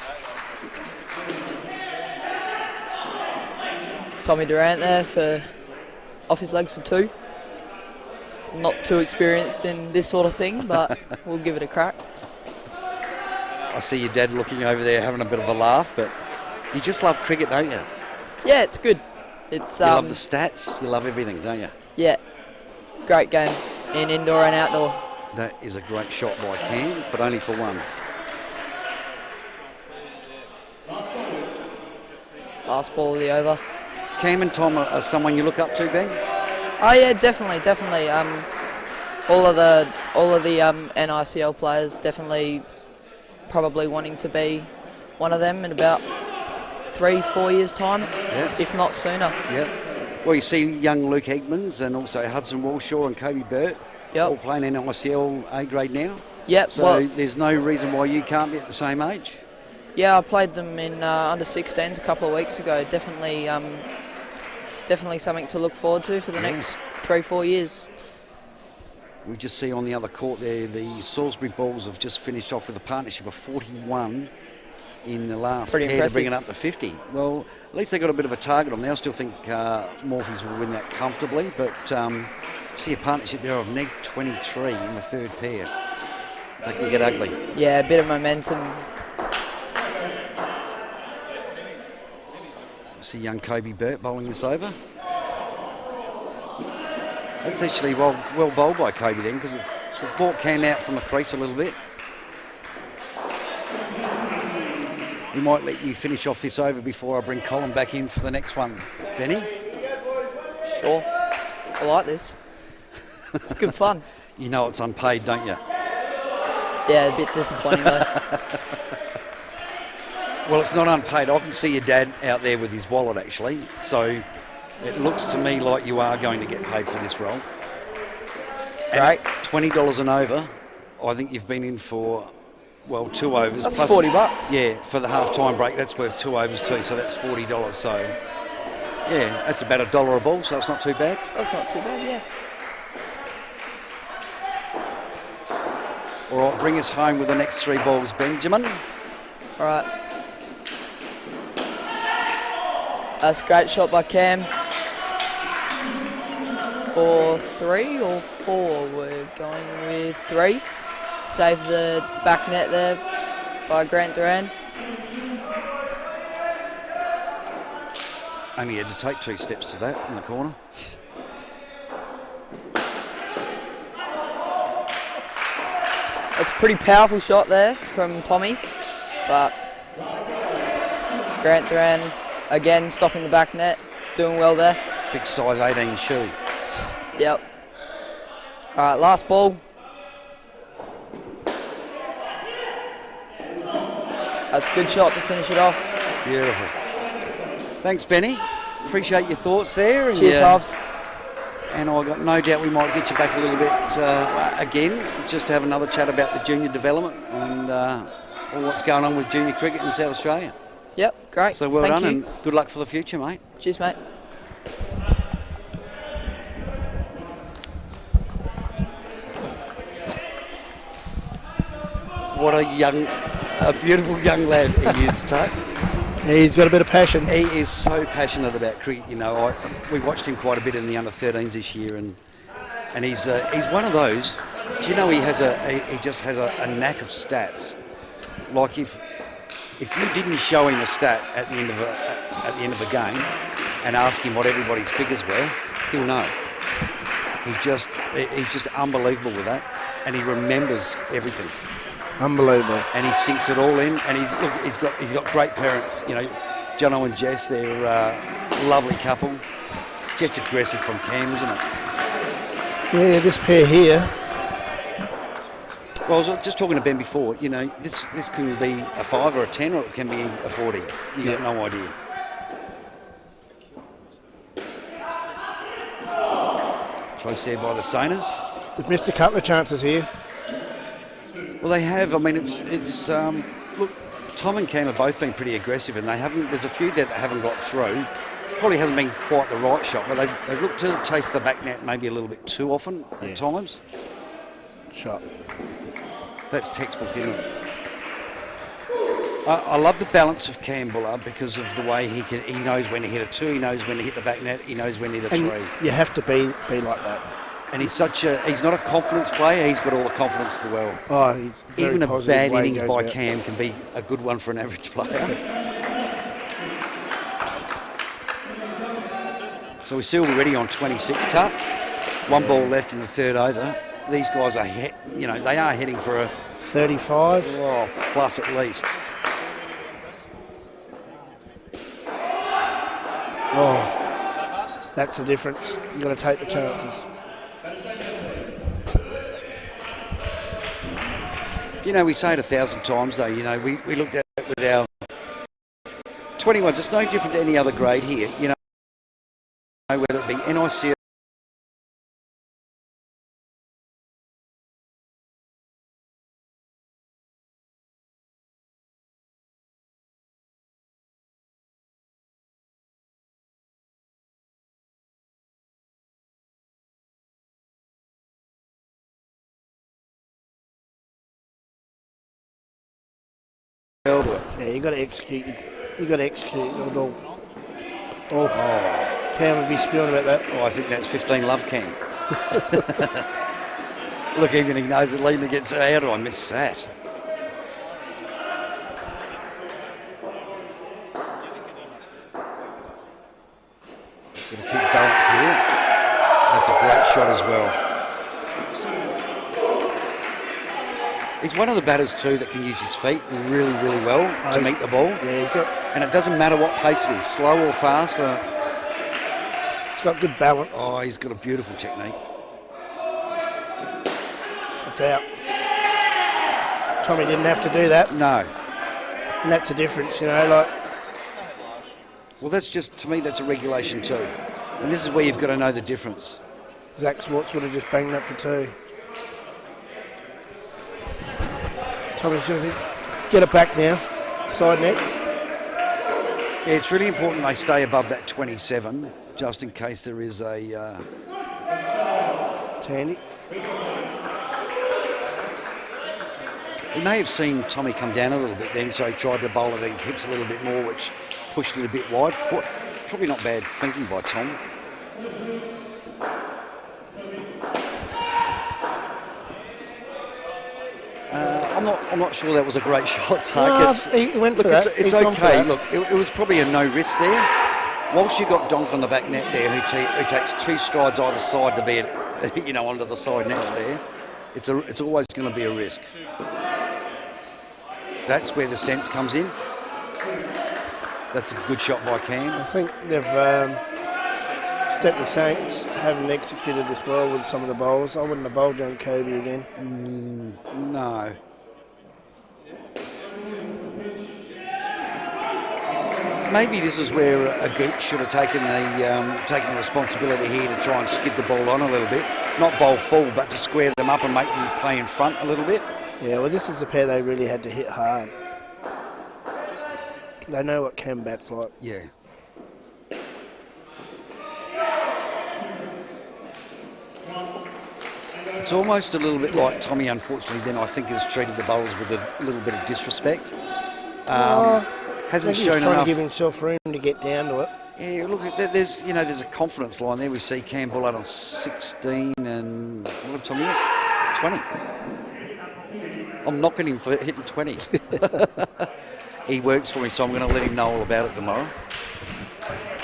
Tommy Durant there off his legs for 2. Not too experienced in this sort of thing, but we'll give it a crack. I see your dad looking over there having a bit of a laugh, but you just love cricket, don't you? Yeah, it's good. You love the stats, you love everything, don't you? Yeah, great game in indoor and outdoor. That is a great shot by Cam, but only for 1. Last ball of the over. Cam and Tom are someone you look up to, Ben? Oh yeah, definitely. All of the NICL players definitely probably wanting to be one of them in about 3-4 years' time, if not sooner. Yeah. Well, you see young Luke Egmans and also Hudson Walshaw and Kobe Burt all playing NICL A grade now. Yep. So there's no reason why you can't be at the same age. Yeah, I played them in under 16s a couple of weeks ago. Definitely something to look forward to for the next 3-4 years. We just see on the other court there, the Salisbury Bulls have just finished off with a partnership of 41 in the last pair to bring it up to 50. Well, at least they got a bit of a target on there. I still think Morphees will win that comfortably, but see a partnership there of neg 23 in the third pair. They can get ugly. Yeah, a bit of momentum. See young Kobe Burt bowling this over. That's actually well bowled by Kobe then, because the ball came out from the crease a little bit. We might let you finish off this over before I bring Colin back in for the next one. Benny? Sure. I like this. It's good fun. You know it's unpaid, don't you? Yeah, a bit disappointing though. Well, it's not unpaid. I can see your dad out there with his wallet, actually. So it looks to me like you are going to get paid for this role. great. $20 and over, I think you've been in for, well, 2 overs. That's plus, $40. Yeah, for the half-time break, that's worth 2 overs too, so that's $40. So, yeah, that's about $1 a ball, so it's not too bad. That's not too bad, yeah. All right, bring us home with the next 3 balls, Benjamin. All right. That's a great shot by Cam. For 3 or 4? We're going with 3. Save the back net there by Grant Duran. Only had to take 2 steps to that in the corner. It's a pretty powerful shot there from Tommy, but Grant Duran again stopping the back net, doing well there. Big size 18 shoe. Yep. All right, last ball. That's a good shot to finish it off. Beautiful. Thanks, Benny. Appreciate your thoughts there. And Cheers, Hobbs. And I've got no doubt we might get you back a little bit again, just to have another chat about the junior development and all what's going on with junior cricket in South Australia. Yep, great. So well Thank done you. and good luck for the future, mate. Cheers, mate. What a beautiful young lad he is, Tuck. He's got a bit of passion. He is so passionate about cricket. You know, we watched him quite a bit in the under-13s this year, and he's one of those. Do you know he just has a knack of stats. Like if you didn't show him a stat at the end of a game and ask him what everybody's figures were, he'll know. He's just unbelievable with that, and he remembers everything. Unbelievable. And he sinks it all in, and he's got great parents. You know, Jono and Jess, they're a lovely couple. Jet's aggressive from Cam, isn't it? Yeah, this pair here. Well, I was just talking to Ben before. You know, this can be a 5 or a 10, or it can be a 40. You got no idea. Close there by the Sainers. We've missed a couple of chances here. Well, they have. I mean, it's look, Tom and Cam have both been pretty aggressive, and they haven't. There's a few that haven't got through. Probably hasn't been quite the right shot, but they've looked to chase the back net maybe a little bit too often at times. Shot. That's textbook, isn't it? I love the balance of Cam Bullard because of the way he knows when to hit a 2, he knows when to hit the back net, he knows when to hit a 3. You have to be like that. And he's not a confidence player, he's got all the confidence in the world. Oh, he's very Even a positive bad way he innings goes by out. Cam can be a good one for an average player. So we see we're ready on 26 tuck. 1 ball left in the 3rd over. These guys are, they are heading for a 35. plus at least. Oh, that's the difference. You've got to take the chances. You know, we say it 1,000 times though, you know, we looked at it with our 21s. It's no different to any other grade here, you know, whether it be NICA Yeah, you got to execute. You got to execute it all. Oh, Cam would be spewing about that. Oh, I think that's 15 love Cam. Look, even he knows that leading against how do I miss that? Got to keep balanced here. That's a great shot as well. He's one of the batters too that can use his feet really, really well to meet the ball. Yeah, he's got. And it doesn't matter what pace it is, slow or fast. He's got good balance. Oh, he's got a beautiful technique. It's out. Tommy didn't have to do that, No. and that's the difference, you know. Like, Well, that's just, to me, that's a regulation too. And this is where you've got to know the difference. Zach Sports would have just banged that for 2. Tommy's going to get it back now. Side nets. Yeah, it's really important they stay above that 27, just in case there is a... Tandy. He may have seen Tommy come down a little bit then, so he tried to bowl at his hips a little bit more, which pushed it a bit wide. Foot, probably not bad thinking by Tom. I'm not sure that was a great shot, Tuck. No, he went for that. It's okay. Look, it was probably a no risk there. Whilst you got Donk on the back net there, who takes 2 strides either side to be, onto the side nets there, it's always going to be a risk. That's where the sense comes in. That's a good shot by Cam. I think they've Stepney Saints haven't executed this well with some of the bowls. I wouldn't have bowled down Kobe again. No. Maybe this is where a Gooch should have taken the responsibility here to try and skid the ball on a little bit. Not bowl full, but to square them up and make them play in front a little bit. Yeah, well, this is a pair they really had to hit hard. They know what Cam bat's like. Yeah. It's almost a little bit like Tommy, unfortunately, then I think has treated the bowlers with a little bit of disrespect. Hasn't shown enough. Trying to give himself room to get down to it. Yeah, look, there's a confidence line there. We see Cam Bullard on 16 and what Tommy at? 20. I'm knocking him for hitting 20. He works for me, so I'm going to let him know all about it tomorrow.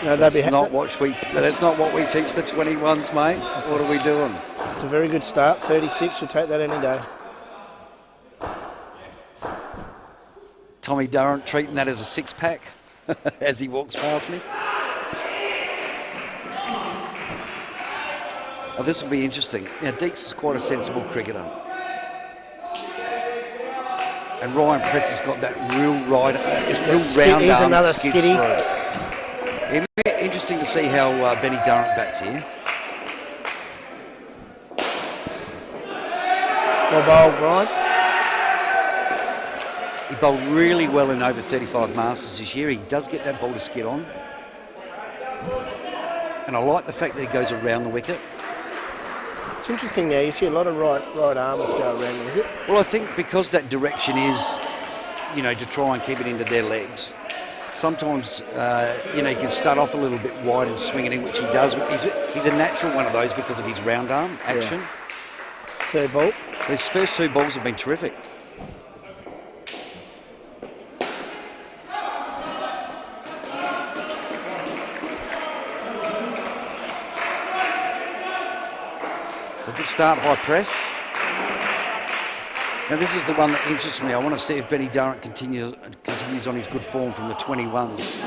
No, that's not what we teach the 21s, mate. What are we doing? It's a very good start. 36, you'll take that any day. Tommy Durrant treating that as a 6-pack as he walks past me. Oh, this will be interesting. Now, Deeks is quite a sensible cricketer. And Ryan Press has got that real round arm another that skids skiddy. through. It'll be interesting to see how Benny Durrant bats here. Well bowled, Ryan. He bowled really well in over 35 Masters this year. He does get that ball to skid on. And I like the fact that he goes around the wicket. It's interesting now, you see a lot of right armers go around the wicket. Well, I think because that direction is, to try and keep it into their legs, sometimes, you can start off a little bit wide and swing it in, which he does. He's a natural one of those because of his round arm action. Yeah. Third ball. His first 2 balls have been terrific. So good start by Press. Now this is the one that interests me. I want to see if Benny Durrant continues on his good form from the 21s.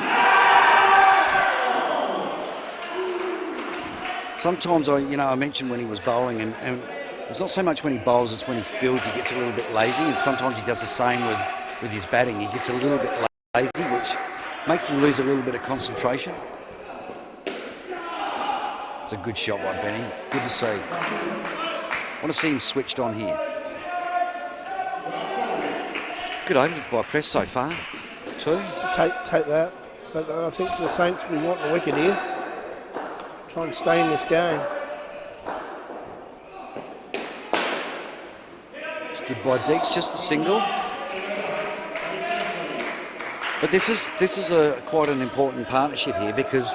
Sometimes I mentioned when he was bowling and it's not so much when he bowls, it's when he fields he gets a little bit lazy, and sometimes he does the same with his batting. He gets a little bit lazy, which makes him lose a little bit of concentration. It's a good shot by Benny. Good to see. I want to see him switched on here. Good over by Press so far. 2. Take that. But I think the Saints will want the wicket here. Try and stay in this game. It's good by Deeks, just a single. But this is quite an important partnership here because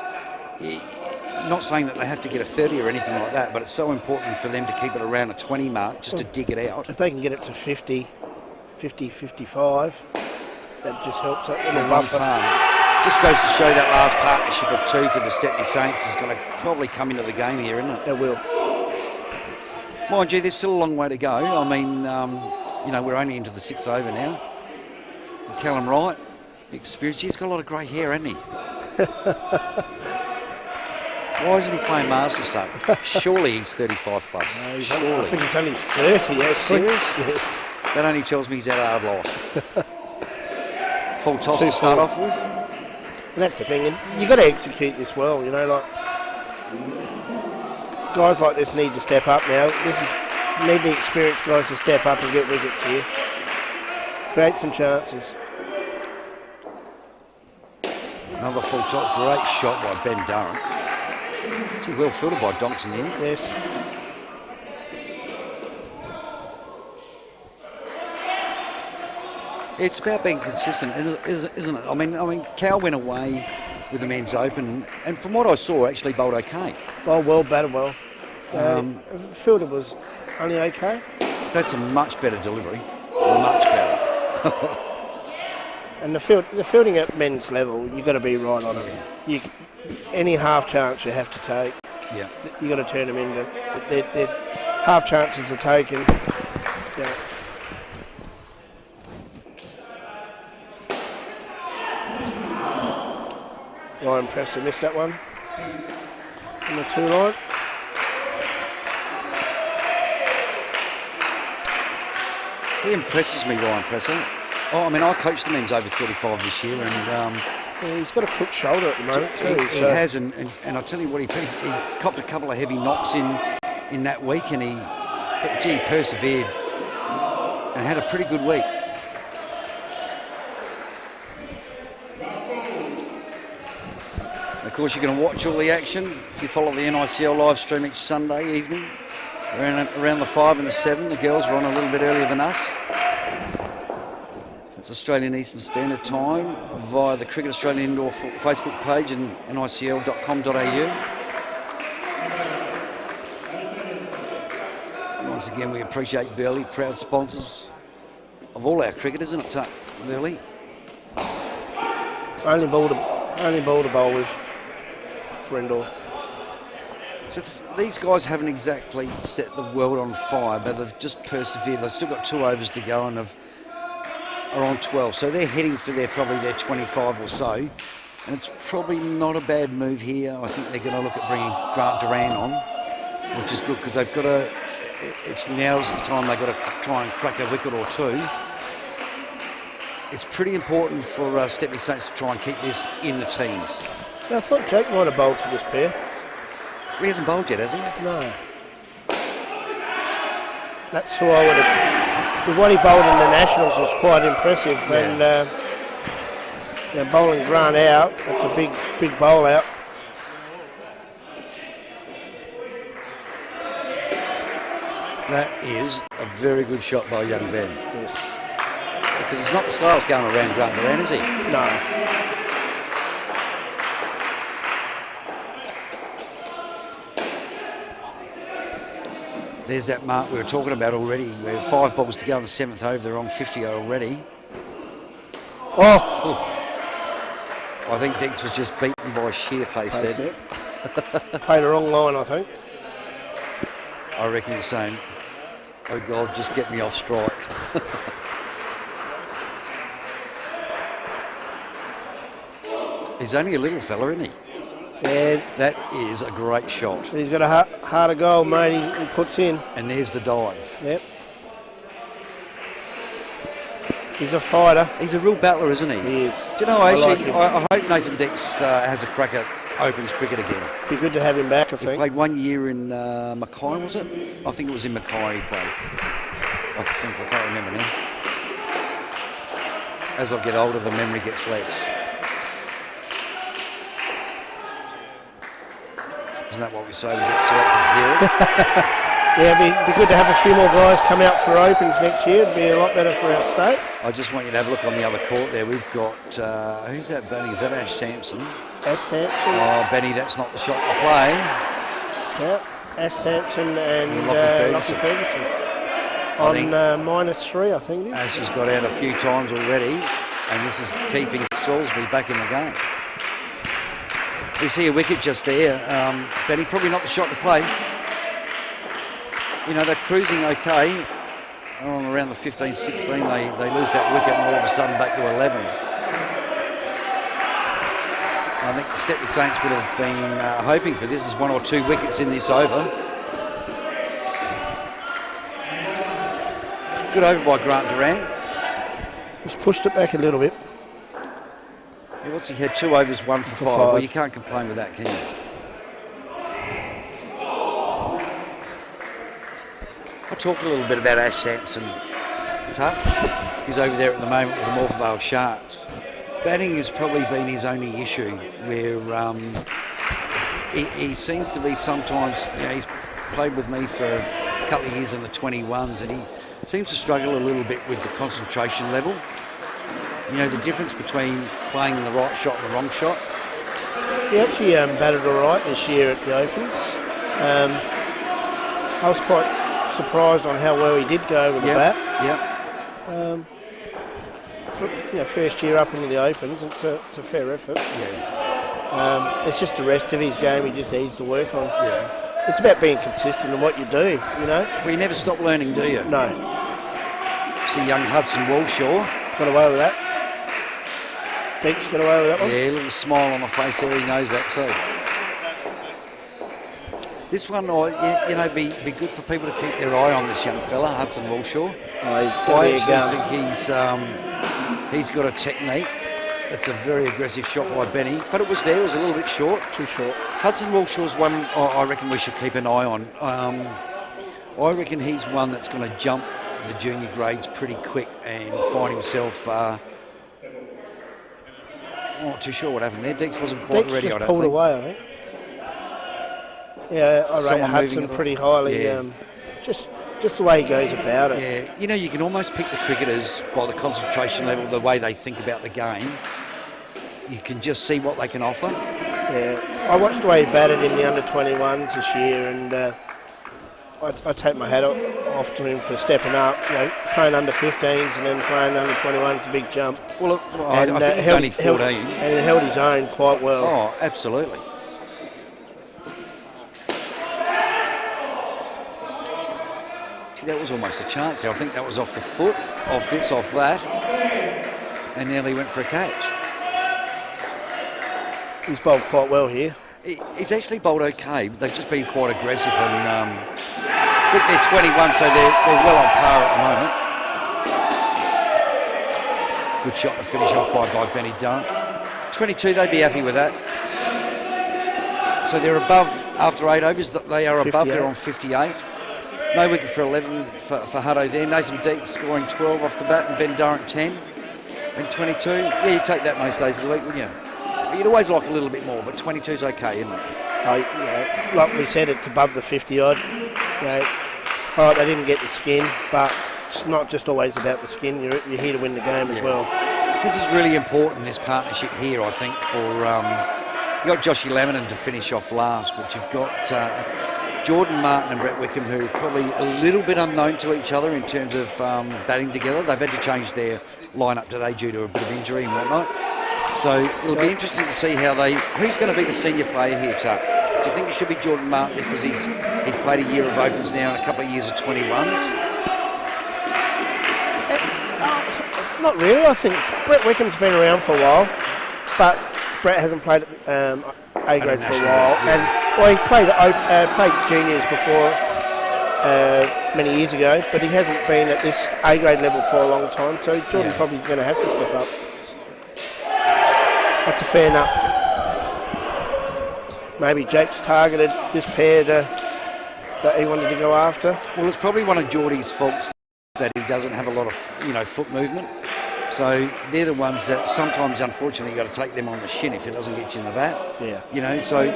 not saying that they have to get a 30 or anything like that, but it's so important for them to keep it around a 20 mark just to dig it out. If they can get it to 50, 55, that just helps it. Just goes to show that last partnership of 2 for the Stepney Saints is going to probably come into the game here, isn't it? It will. Mind you, there's still a long way to go. I mean, we're only into the 6th over now. And Callum Wright, experienced. He's got a lot of grey hair, hasn't he? Why isn't he playing Masters Day? Surely he's 35 plus. No, surely. I think he's only 30. Yeah, serious? Yes. That only tells me he's had a hard life. Full toss to start off with. And that's the thing. You've got to execute this well. Guys like this need to step up now. Need the experienced guys to step up and get wickets here. create some chances. Another full top, great shot by Ben Durrant. Gee, well fielded by Donks in the end. Yes. It's about being consistent, isn't it? I mean, Cal went away with the men's open, and from what I saw, actually bowled okay. Bowled well, batted well. Fielder was only okay. That's a much better delivery. Much better. And the fielding at men's level, you've got to be right on it. Any half chance you have to take. Yeah. You've got to turn them into. Their half chances are taken. Yeah. Ryan Presser missed that one on the 2 line. He impresses me, Ryan Presser. Oh, I mean, I coached the men's over 35 this year, and he's got a crook shoulder at the moment too. He has, and I tell you what, he copped a couple of heavy knocks in that week, and he persevered and had a pretty good week. Of course, you can watch all the action if you follow the NICL live stream each Sunday evening around the 5 and the 7. The girls were on a little bit earlier than us. It's Australian Eastern Standard Time via the Cricket Australia Indoor Facebook page and nicl.com.au. Once again, we appreciate Burley, proud sponsors of all our cricket, isn't it, Burley? Only ball to bowl with for indoor. So these guys haven't exactly set the world on fire, but they've just persevered. They've still got 2 overs to go and are on 12, so they're heading for probably their 25 or so, and it's probably not a bad move here. I think they're going to look at bringing Grant Duran on, which is good because they've got to. Now's the time they've got to try and crack a wicket or 2. It's pretty important for Stepney Saints to try and keep this in the teens. Now, I thought Jake might have bowled to this pair. He hasn't bowled yet, has he? No. That's who I would have. With what he bowled in the Nationals was quite impressive, and bowling Grant out, that's a big bowl out. That is a very good shot by young Ben. Yes. Because it's not the slowest going around Grant Duran, is he? No. There's that mark we were talking about already. We have 5 balls to go in the 7th over. They're on 50 already. Oh! I think Dix was just beaten by sheer pace there. Played the wrong line, I think. I reckon he's saying, oh God, just get me off strike. He's only a little fella, isn't he? Yeah. That is a great shot. He's got a harder goal, mate, he puts in. And there's the dive. Yep. He's a fighter. He's a real battler, isn't he? He is. Do you know, I hope Nathan Dix has a crack at Opens cricket again. Be good to have him back, I think. He played 1 year in Mackay, was it? I think it was in Mackay he played. I can't remember now. As I get older, the memory gets less. Isn't that what we say? We get selective here. Yeah, it'd be good to have a few more guys come out for Opens next year. It'd be a lot better for our state. I just want you to have a look on the other court there. We've got, who's that batting? Is that Ash Sampson? Ash Sampson. Oh, Benny, that's not the shot to play. Yeah, Ash Sampson and Lockie Ferguson. On -3, I think it is. Ash has got out a few times already, and this is keeping Salisbury back in the game. We see a wicket just there. Benny, probably not the shot to play. You know, they're cruising okay. On around the 15, 16, they lose that wicket and all of a sudden back to 11. I think the Stepney Saints would have been hoping for this as 1 or 2 wickets in this over. Good over by Grant Duran. He's pushed it back a little bit. Yeah, what's he had? 2 overs, 1 for 5. Well, you can't complain with that, can you? I'll talk a little bit about Ash Sampson, Tuck. who's over there at the moment with the Morphevale Sharks. Batting has probably been his only issue, where he seems to be sometimes, he's played with me for a couple of years in the 21s, and he seems to struggle a little bit with the concentration level. The difference between playing the right shot and the wrong shot. He actually batted all right this year at the Opens. I was quite surprised on how well he did go with the bat. First year up into the Opens, it's a fair effort. It's just the rest of his game he just needs to work on. It's about being consistent in what you do, Well, you never stop learning, do you? No. See young Hudson Walshaw. Got away with that. Deeks got away with that one. Yeah, a little smile on the face there, he knows that too. This one, be good for people to keep their eye on this young fella, Hudson Walshaw. Oh, I actually think he's got a technique. That's a very aggressive shot by Benny, but it was a little bit short. Too short. Hudson Walshaw's one I reckon we should keep an eye on. I reckon he's one that's going to jump the junior grades pretty quick and find himself... I'm not too sure what happened there. Deeks wasn't quite ready, I don't think. Pulled away, I think. Yeah, I rate Hudson pretty highly. Yeah. Just the way he goes about it. Yeah, you can almost pick the cricketers by the concentration level, the way they think about the game. You can just see what they can offer. Yeah, I watched the way he batted in the under-21s this year, and I take my hat off to him for stepping up. Playing under-15s and then playing under-21s, a big jump. Well, I think he's only 14. And he held his own quite well. Oh, absolutely. That was almost a chance there. I think that was off the foot, off this, off that, and nearly went for a catch. He's bowled quite well here. He's actually bowled okay, but they've just been quite aggressive, and look, they're 21, so they're well on par at the moment. Good shot to finish off by Benny Durrant. 22, they'd be happy with that. So they're above after 8 overs. They are 58. Above. They're on 58. No wicket for 11 for Hutto there. Nathan Deeks scoring 12 off the bat and Ben Durrant 10 and 22. Yeah, you'd take that most days of the week, wouldn't you? But you'd always like a little bit more, but 22's okay, isn't it? Like we said, it's above the 50-odd. All right, they didn't get the skin, but it's not just always about the skin. You're here to win the game as well. This is really important, this partnership here, I think, for... you've got Joshy Laminin to finish off last, but you've got... Jordan Martin and Brett Wickham, who are probably a little bit unknown to each other in terms of batting together. They've had to change their lineup today due to a bit of injury and whatnot. So it'll be interesting to see who's going to be the senior player here, Tuck. Do you think it should be Jordan Martin because he's played a year of Opens now and a couple of years of 21s? Not really. I think Brett Wickham's been around for a while, but Brett hasn't played at A-grade for a while. And he's played juniors before many years ago, but he hasn't been at this A-grade level for a long time, so Jordan's probably going to have to step up. That's a fair nut. Maybe Jake's targeted this pair that he wanted to go after. Well, it's probably one of Geordie's faults that he doesn't have a lot of foot movement. So they're the ones that sometimes, unfortunately, you've got to take them on the shin if it doesn't get you in the bat. Yeah. So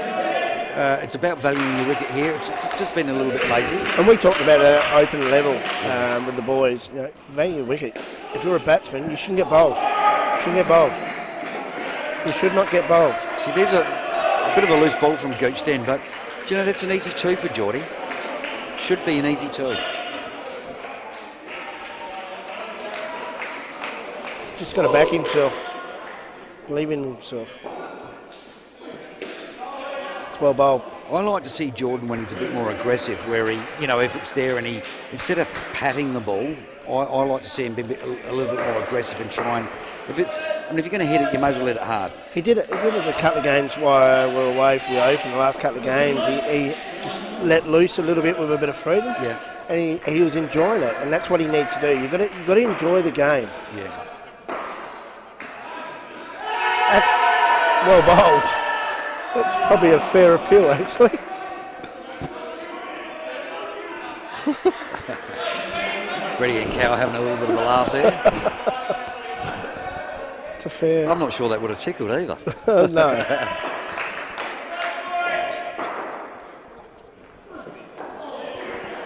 it's about valuing your wicket here. It's just been a little bit lazy. And we talked about an open level with the boys. Value your wicket. If you're a batsman, you shouldn't get bowled. You should not get bowled. See, there's a bit of a loose ball from Gooch then, but that's an easy 2 for Geordie. Should be an easy 2. Just got to back himself. Believe in himself. It's well bowled. I like to see Jordan when he's a bit more aggressive, where he, if it's there and he, instead of patting the ball, I like to see him be a little bit more aggressive and try and, if you're going to hit it, you may as well hit it hard. He did it a couple of games while we were away for the Open, the last couple of games. He just let loose a little bit with a bit of freedom. Yeah. And he was enjoying it, and that's what he needs to do. You've got to enjoy the game. Yeah. That's well bowled. That's probably a fair appeal, actually. Brady and Cow having a little bit of a laugh there. That's a fair... I'm not sure that would have tickled either. No.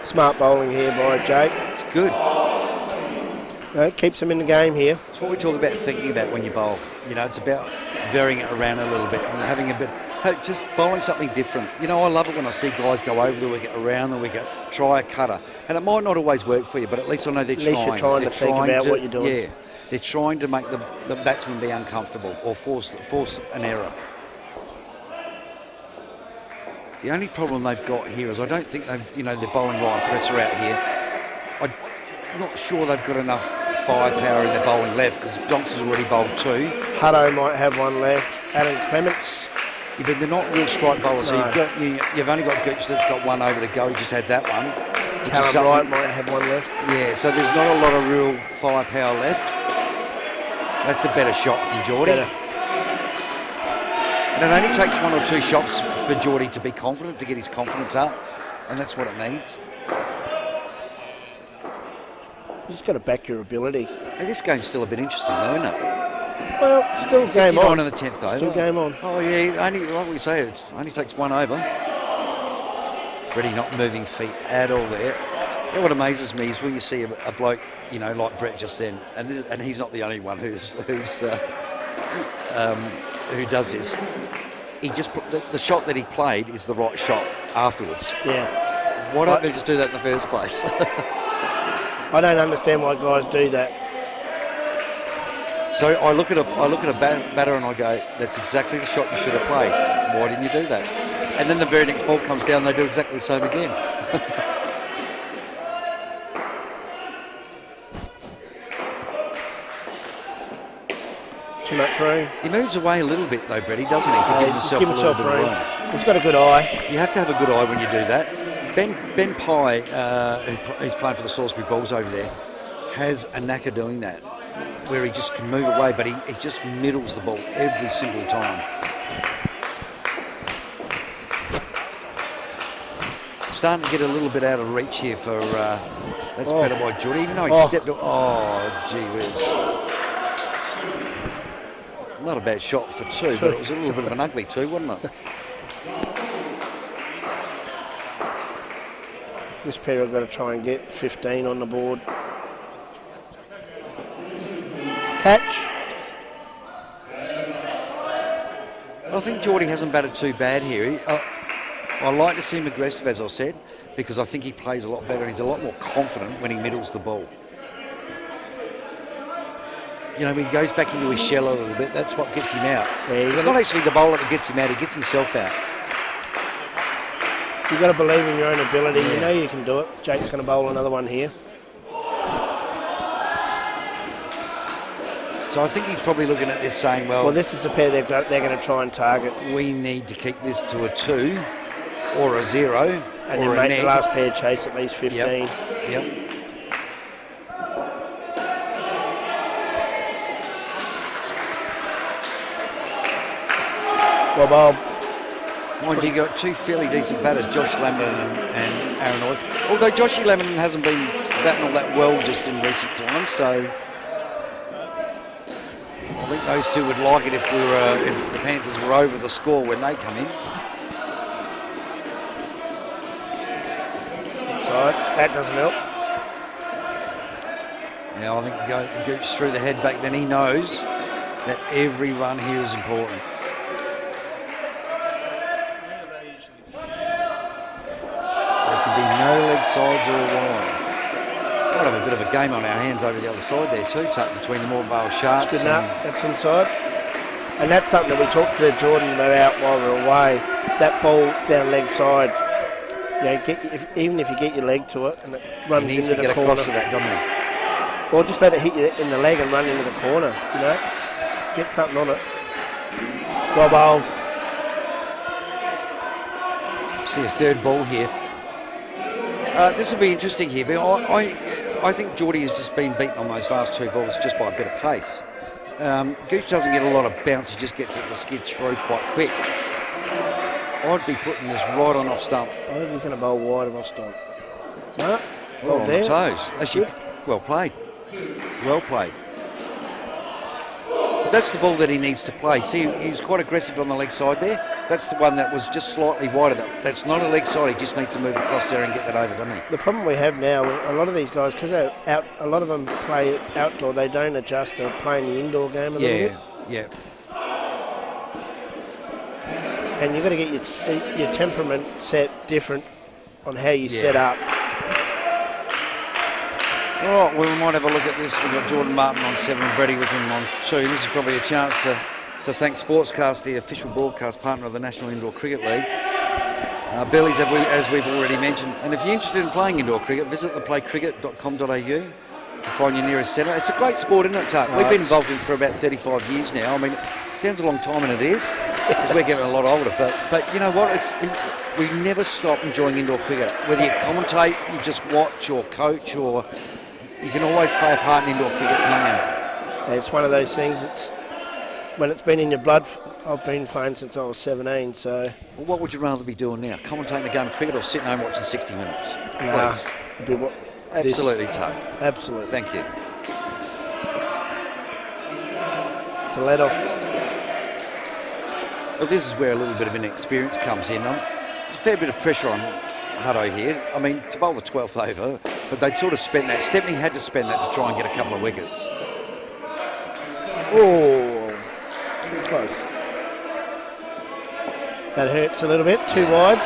Smart bowling here by Jake. It's good. It keeps them in the game here. It's what we talk about thinking about when you bowl. You know, it's about varying it around a little bit and having a bit, just bowling something different. You know, I love it when I see guys go over the wicket, around the wicket, try a cutter. And it might not always work for you, but at least I know they're trying. At least you're trying to think about what you're doing. Yeah, they're trying to make the batsman be uncomfortable or force an error. The only problem they've got here is I don't think they're bowling right presser out here. I'm not sure they've got enough firepower in their bowling left because Donks has already bowled 2. Hutto might have one left. Adam Clements. Yeah, but they're not real strike bowlers. No. So you've only got Gooch that's got one over to go. He just had that one. Callum Wright might have one left. Yeah, so there's not a lot of real firepower left. That's a better shot from Geordie. Better. And it only takes 1 or 2 shots for Geordie to be confident, to get his confidence up, and that's what it needs. You just got to back your ability. Hey, this game's still a bit interesting, though, isn't it? Well, still game on. in the 10th over. Still game on. Oh yeah, only like we say, it only takes 1 over. Brett not moving feet at all there. You know what amazes me is when you see a bloke, you know, like Brett just then, and he's not the only one who does this. He just the shot that he played is the right shot afterwards. Yeah. Why don't they just do that in the first place? I don't understand why guys do that. So I look at a batter and I go, that's exactly the shot you should have played. Why didn't you do that? And then the very next ball comes down, they do exactly the same again. Too much room. He moves away a little bit though, Brady, doesn't he? To give himself a little bit of room. He's got a good eye. You have to have a good eye when you do that. Ben Pye, who's playing for the Salisbury Bulls over there, has a knack of doing that, where he just can move away, but he just middles the ball every single time. Starting to get a little bit out of reach here for, that's better by Geordie, even though he stepped up. Oh, gee whiz. Not a bad shot for 2, but it was a little bit of an ugly 2, wasn't it? This pair have got to try and get 15 on the board. Catch. I think Geordie hasn't batted too bad here. I like to see him aggressive, as I said, because I think he plays a lot better. He's a lot more confident when he middles the ball. You know, when he goes back into his shell a little bit, that's what gets him out. Yeah, it's not actually the bowler that gets him out, he gets himself out. You've got to believe in your own ability. Yeah. You know you can do it. Jake's going to bowl another one here. So I think he's probably looking at this saying, well, this is the pair they're going to try and target. We need to keep this to a 2 or a 0 and or then a make the last pair chase at least 15. Yep. Well, Bob. Mind you, got 2 fairly decent batters, Josh Lamberton and Aaron Oyd. Although Joshy Lamberton hasn't been batting all that well just in recent times, so I think those 2 would like it if the Panthers were over the score when they come in. Sorry, that doesn't help. Yeah, I think Gooch threw the head back. Then he knows that every run here is important. No leg sides or wides. We'll have a bit of a game on our hands over the other side there too, tucked between the Moorvale Sharks. Good enough, that's inside. And that's something that we talked to Jordan about while we were away. That ball down leg side, you know, even if you get your leg to it and it runs into the corner. He needs to get across to that, doesn't he? Or just let it hit you in the leg and run into the corner, you know. Just get something on it. Well bowled. See a third ball here. This will be interesting here, but I think Geordie has just been beaten on those last 2 balls just by a bit of pace. Gooch doesn't get a lot of bounce, he just gets the skid through quite quick. I'd be putting this right on off stump. I think he's going to bowl wide of off stump. No, well on the toes. Actually, well played. Well played. But that's the ball that he needs to play. See, he was quite aggressive on the leg side there. That's the one that was just slightly wider. That's not a leg side. He just needs to move across there and get that over, doesn't he? The problem we have now, a lot of these guys, because they're out, a lot of them play outdoor, they don't adjust to playing the indoor game a little bit. Yeah. And you've got to get your temperament set different on how you set up. All right, well, we might have a look at this. We've got Jordan Martin on 7 and Brady Wickham on 2. This is probably a chance to thank Sportscast, the official broadcast partner of the National Indoor Cricket League. Billy's, as we've already mentioned. And if you're interested in playing indoor cricket, visit theplaycricket.com.au to find your nearest centre. It's a great sport, isn't it, Tuck? We've been involved in it for about 35 years now. I mean, it sounds a long time, and it is, because we're getting a lot older. But you know what? We never stop enjoying indoor cricket. Whether you commentate, you just watch or coach, or you can always play a part in indoor cricket, can't you? It's one of those things. When it's been in your blood. I've been playing since I was 17. So. Well, what would you rather be doing now? Commentating a game of cricket or sitting home watching 60 Minutes? Nah, Please. Absolutely, Tuck. Absolutely. Thank you. It's a let off. Well, this is where a little bit of inexperience comes in. There's a fair bit of pressure on Hutto here. I mean, to bowl the 12th over, but they'd sort of spent that. Stepney had to spend that to try and get a couple of wickets. Oh, too close. That hurts a little bit. 2 wides.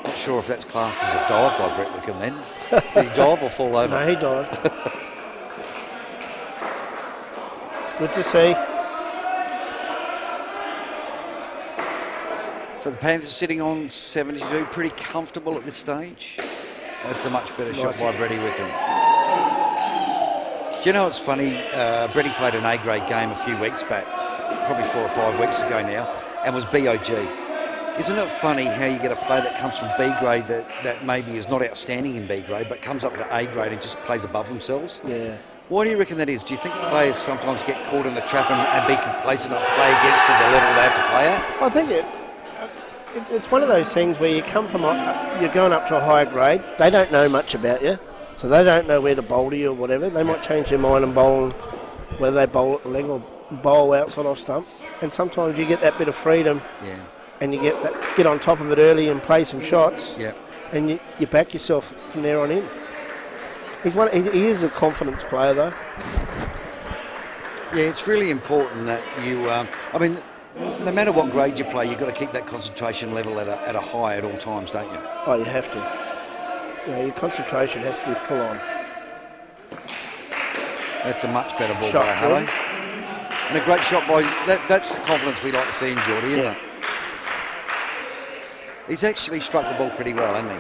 Not sure if that's classed as a dive by Brett Wickham then. Did he dive or fall over? No, he dived. It's good to see. So the Panthers are sitting on 72, pretty comfortable at this stage. That's a much better shot by Brady Wickham. Do you know what's funny? Brady played an A-grade game a few weeks back, probably 4 or 5 weeks ago now, and was BOG. Isn't it funny how you get a player that comes from B grade that maybe is not outstanding in B grade, but comes up to A grade and just plays above themselves? Yeah. Why do you reckon that is? Do you think players sometimes get caught in the trap and be complacent and play against to the level they have to play at? I think it's one of those things where you come from, you're going up to a higher grade. They don't know much about you, so they don't know where to bowl to you or whatever. They might change their mind and bowl, whether they bowl at the leg or bowl outside off stump. And sometimes you get that bit of freedom. Yeah. And you get on top of it early and play some shots, yeah. And you back yourself from there on in. He is a confidence player, though. Yeah, it's really important that you. I mean, no matter what grade you play, you've got to keep that concentration level at a high at all times, don't you? Oh, you have to. Yeah, your concentration has to be full on. That's a much better ball Shot, by Hutto. And a great shot by. That's the confidence we like to see in Geordie, isn't it? He's actually struck the ball pretty well, hasn't he?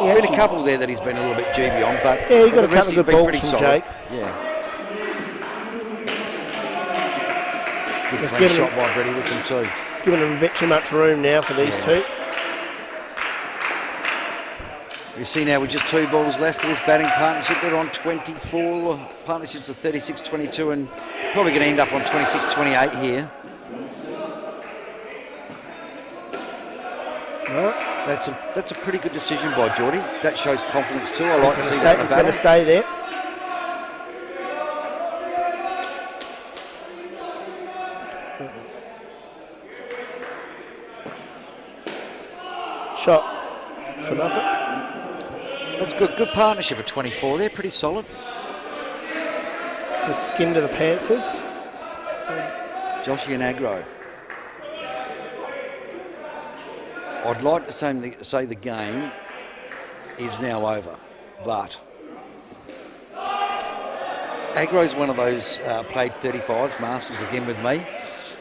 Yeah, been a couple there that he's been a little bit dubious on, but yeah, he got a the rest couple of good he's been balls pretty from solid. Jake. Yeah. Good It's clean shot by Brady Wickham too. Giving them a bit too much room now for these two. You see now with just 2 balls left for this batting partnership. They're on 24. Partnerships are 36-22 and probably going to end up on 26-28 here. No. That's a pretty good decision by Geordie. That shows confidence too. I like to see that in the It's going to stay there. Shot for nothing. That's good. Good partnership at 24. They're pretty solid. It's a skin to the Panthers. Joshy and Agro. I'd like to say the game is now over, but Agro's one of those played 35s, Masters again with me.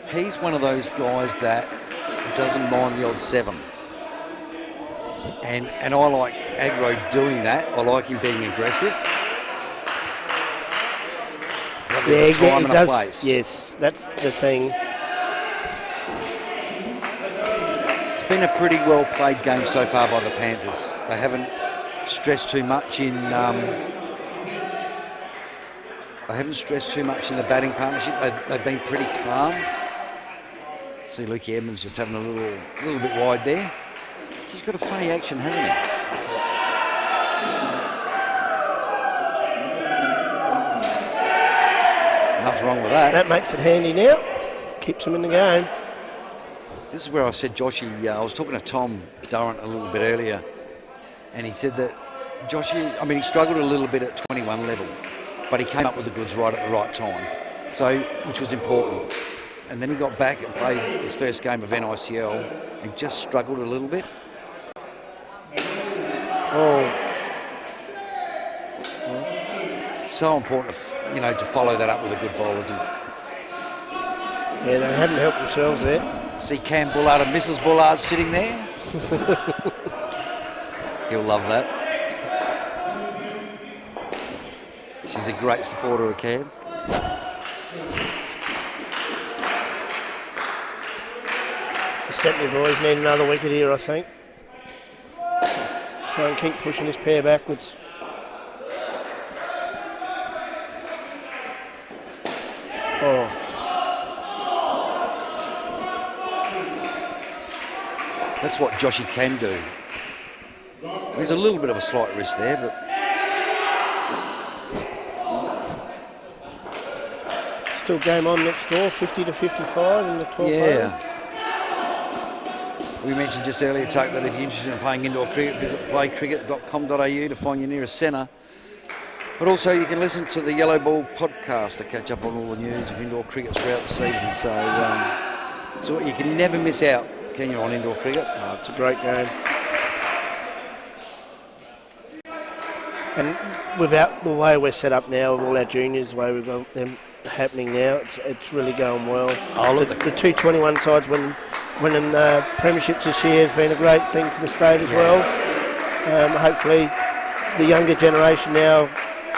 He's one of those guys that doesn't mind the odd 7. And I like Agro doing that. I like him being aggressive. But there's a time and a place. Yes, that's the thing. It's been a pretty well played game so far by the Panthers. They haven't stressed too much in. They haven't stressed too much in the batting partnership. They've been pretty calm. See Lukey Edmonds just having a little bit wide there. He's got a funny action, hasn't he? Nothing wrong with that. That makes it handy now. Keeps him in the game. This is where I said Joshy, I was talking to Tom Durrant a little bit earlier, and he said that Joshy, I mean, he struggled a little bit at 21 level, but he came up with the goods right at the right time, so which was important. And then he got back and played his first game of NICL and just struggled a little bit. Oh. So important, to follow that up with a good ball, isn't it? Yeah, they hadn't helped themselves there. See Cam Bullard and Mrs. Bullard sitting there. He'll love that. She's a great supporter of Cam. The Stepney boys need another wicket here, I think. Try and keep pushing this pair backwards. Oh. That's what Joshy can do. There's a little bit of a slight risk there, but still game on next door, 50 to 55 in the 12th yeah. We mentioned just earlier, Tuck, that if you're interested in playing indoor cricket, visit playcricket.com.au to find your nearest centre. But also you can listen to the Yellow Ball podcast to catch up on all the news of indoor cricket throughout the season. So you can never miss out, can you, on indoor cricket? Oh, it's a great game. And without the way we're set up now, with all our juniors, the way we've got them happening now, it's really going well. Oh, look, the 221 sides winning premierships this year has been a great thing for the state as well. Hopefully the younger generation now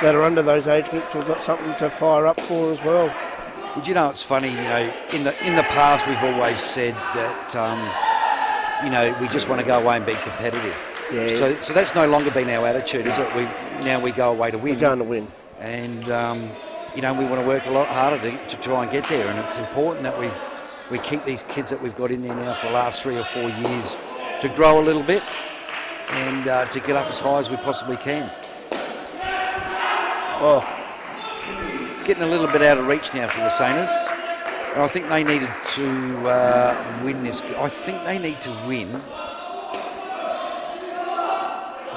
that are under those age groups have got something to fire up for as well. Well, you know, it's funny, in the past we've always said that, we just want to go away and be competitive. Yeah. So that's no longer been our attitude, is it? Now we go away to win. We're going to win. And, we want to work a lot harder to try and get there. And it's important that we keep these kids that we've got in there now for the last 3 or 4 years to grow a little bit and to get up as high as we possibly can. Oh. It's getting a little bit out of reach now for the Sainers. And I think they needed to win this. I think they need to win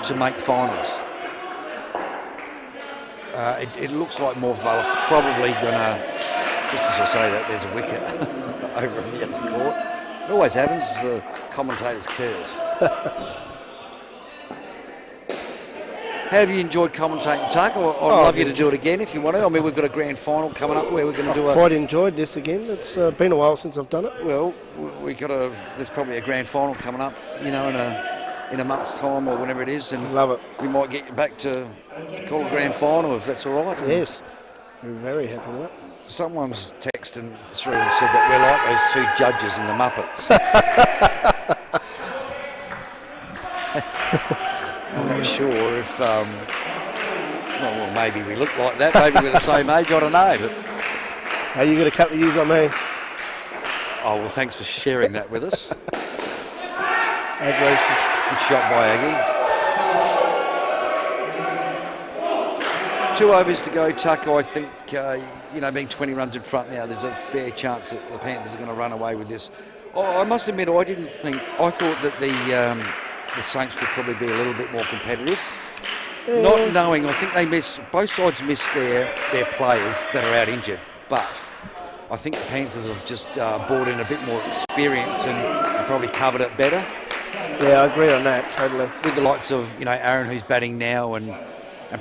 to make finals. It looks like Morvale are probably going to, just as I say that, there's a wicket over in the other court. It always happens, the commentator's curse. How have you enjoyed commentating, Tuck? I'd love you to do it again if you want to. I mean, we've got a grand final coming up where we're going to do I've quite enjoyed this again. It's been a while since I've done it. Well, there's probably a grand final coming up, in a month's time or whenever it is. And love it. We might get you back to call a grand final if that's all right. Yes. We're very happy with that. Someone's texted through and said that we're like those two judges in the Muppets. I'm not sure if, well, maybe we look like that. Maybe we're the same age. I don't know. But you got a couple of years on me. Oh, well, thanks for sharing that with us. Good shot by Aggie. 2 overs to go, Tucker. I think, being 20 runs in front now, there's a fair chance that the Panthers are going to run away with this. Oh, I must admit, I thought that the Saints would probably be a little bit more competitive. Yeah. Not knowing, I think both sides missed their players that are out injured, but I think the Panthers have just brought in a bit more experience and probably covered it better. Yeah, I agree on that, totally. With the likes of, Aaron, who's batting now, and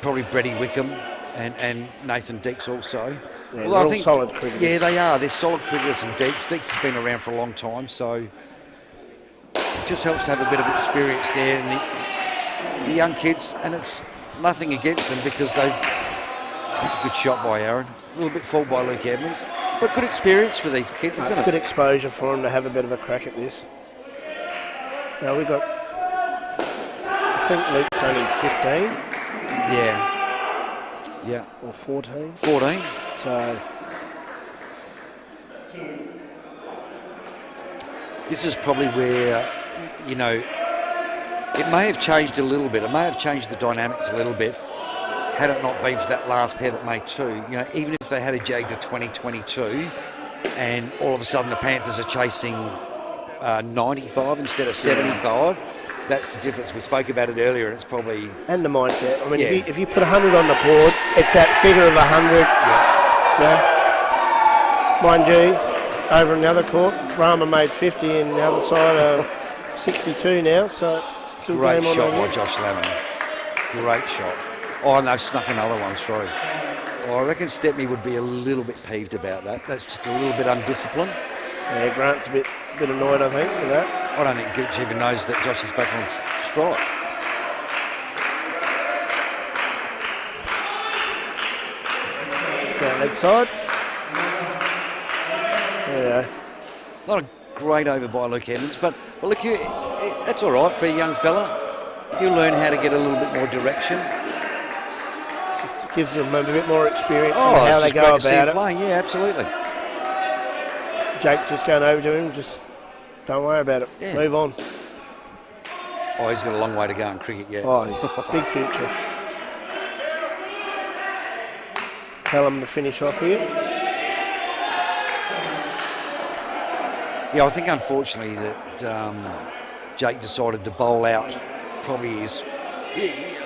probably Brady Wickham and Nathan Deeks also. Yeah, well, I think solid cricketers. Yeah, they are. They're solid cricketers, and Deeks has been around for a long time, so it just helps to have a bit of experience there. And the young kids, and it's nothing against them because it's a good shot by Aaron. A little bit full by Luke Edmonds. But good experience for these kids, isn't it? It's good exposure for them to have a bit of a crack at this. Now I think Luke's only 15. Yeah. Or 14. 14. So this is probably where, you know, it may have changed a little bit. It may have changed the dynamics a little bit had it not been for that last pair that made 2. You know, even if they had a jag to 20-22 and all of a sudden the Panthers are chasing 95 instead of 75, that's the difference. We spoke about it earlier, and it's probably... And the mindset. I mean, if you put 100 on the board, it's that figure of 100. Yeah. Mind you, over in the other court, Rama made 50 and the other side are 62 now, so it's still great game on shot over. by Josh Lamon. Great shot. Oh, and they've snuck another one through. Oh, I reckon Stepney would be a little bit peeved about that. That's just a little bit undisciplined. Yeah, Grant's a bit annoyed, I think, with that. I don't think Gooch even knows that Josh is back on strike. Down leg side. There you go. Not a great over by Luke Edmonds, but look, that's all right for a young fella. He'll learn how to get a little bit more direction. Just gives them a bit more experience in how they go about it. Playing. Yeah, absolutely. Jake just going over to him, just don't worry about it. Yeah. Move on. Oh, he's got a long way to go in cricket yet. Oh, big future. Tell him to finish off here. Yeah, I think unfortunately that Jake decided to bowl out probably is...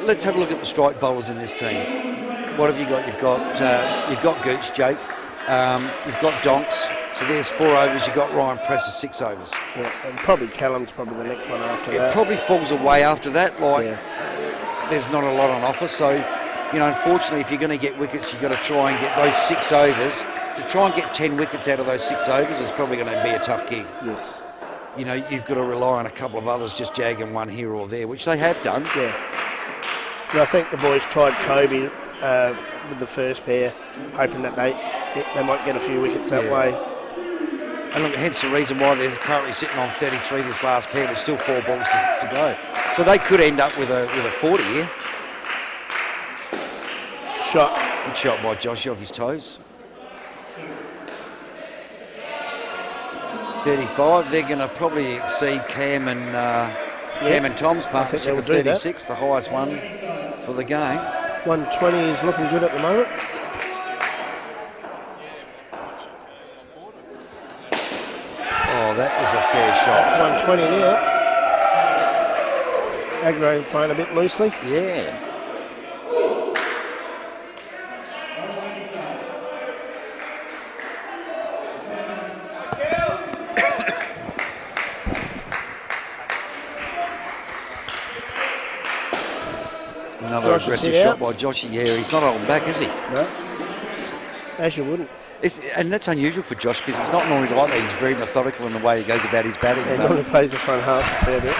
Let's have a look at the strike bowlers in this team. What have you got? You've got Gooch, Jake. You've got Donks. So there's 4 overs. You've got Ryan Presser, 6 overs. Yeah, and probably Callum's probably the next one after that. It probably falls away after that. There's not a lot on offer. So, you know, unfortunately, if you're going to get wickets, you've got to try and get those 6 overs. To try and get 10 wickets out of those 6 overs is probably going to be a tough gig. Yes. You know, you've got to rely on a couple of others just jagging one here or there, which they have done. Yeah. And I think the boys tried Kobe with the first pair, hoping that they might get a few wickets that way. And look, hence the reason why they're currently sitting on 33 this last pair. There's still 4 balls to go. So they could end up with a 40 here. Shot. Good shot by Josh off his toes. 35. They're going to probably exceed Cam and Tom's partnership with 36, the highest one for the game. 120 is looking good at the moment. Oh, that is a fair shot. 120 now. Agro playing a bit loosely. Yeah. Another aggressive shot by Joshy. Yeah, he's not holding back, is he? No. As you wouldn't. And that's unusual for Josh because it's not normally like that. He's very methodical in the way he goes about his batting. He normally plays the front half a fair bit.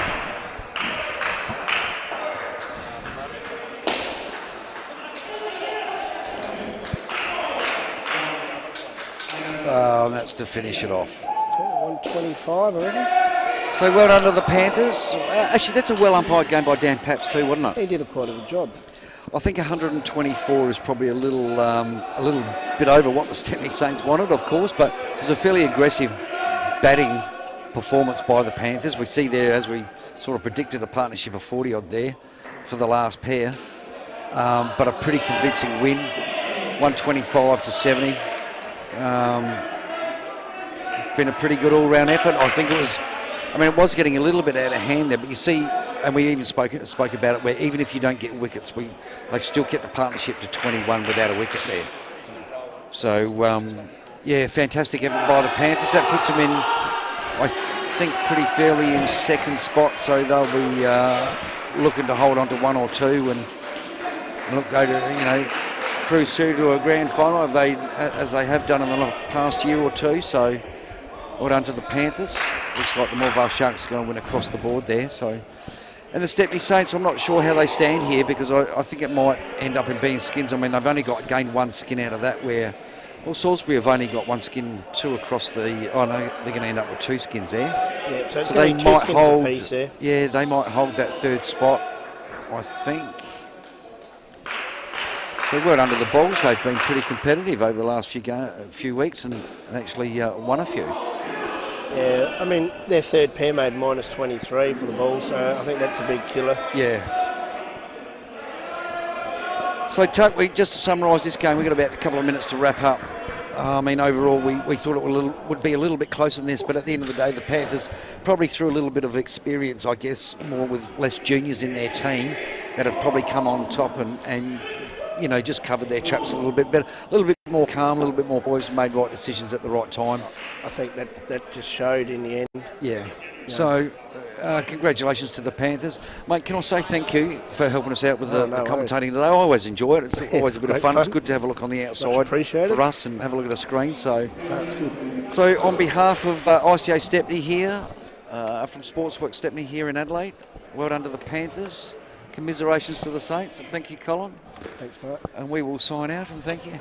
Oh, and that's to finish it off. 125 already. So well done to the Panthers. Actually, that's a well umpired game by Dan Paps too, wasn't it? He did quite a good job. I think 124 is probably a little bit over what the Stepney Saints wanted, of course, but it was a fairly aggressive batting performance by the Panthers. We see there, as we sort of predicted, a partnership of 40 odd there for the last pair, but a pretty convincing win, 125 to 70. Been a pretty good all-round effort. I think it was. I mean, it was getting a little bit out of hand there, but you see, and we even spoke about it, where even if you don't get wickets, they've still kept the partnership to 21 without a wicket there. So, yeah, fantastic effort by the Panthers. That puts them in, I think, pretty fairly in second spot, so they'll be looking to hold on to 1 or 2 and look, go to, you know, cruise through to a grand final as they have done in the past year or two. So, well done to the Panthers. Looks like the Morvale Sharks are going to win across the board there. So, and the Stepney Saints, I'm not sure how they stand here because I think it might end up in being skins. I mean, they've only gained 1 skin out of that, where Salisbury have only got 1 skin, 2 across the. Oh no, they're going to end up with 2 skins there. Yeah, so they might hold. Piece there. Yeah, they might hold that 3rd spot, I think. So well done to the Bulls. They've been pretty competitive over the last few weeks and actually won a few. Yeah, I mean, their third pair made -23 for the ball, so I think that's a big killer. Yeah. So, Tuck, just to summarise this game, we've got about a couple of minutes to wrap up. I mean, overall, we thought it would be a little bit closer than this, but at the end of the day, the Panthers probably through a little bit of experience, I guess, more with less juniors in their team that have probably come on top and you know, just covered their traps a little bit better, a little bit more calm, a little bit more poised, made right decisions at the right time. I think that just showed in the end. Yeah. So, congratulations to the Panthers. Mate, can I say thank you for helping us out with the commentating today? I always enjoy it. It's always a bit of fun. It's good to have a look on the outside for us and have a look at a screen. So, that's good. So, on behalf of ICA Stepney here, from Sportzworx Stepney here in Adelaide, well done to the Panthers. Commiserations to the Saints, and thank you, Colin. Thanks, Mark. And we will sign out, and thank you.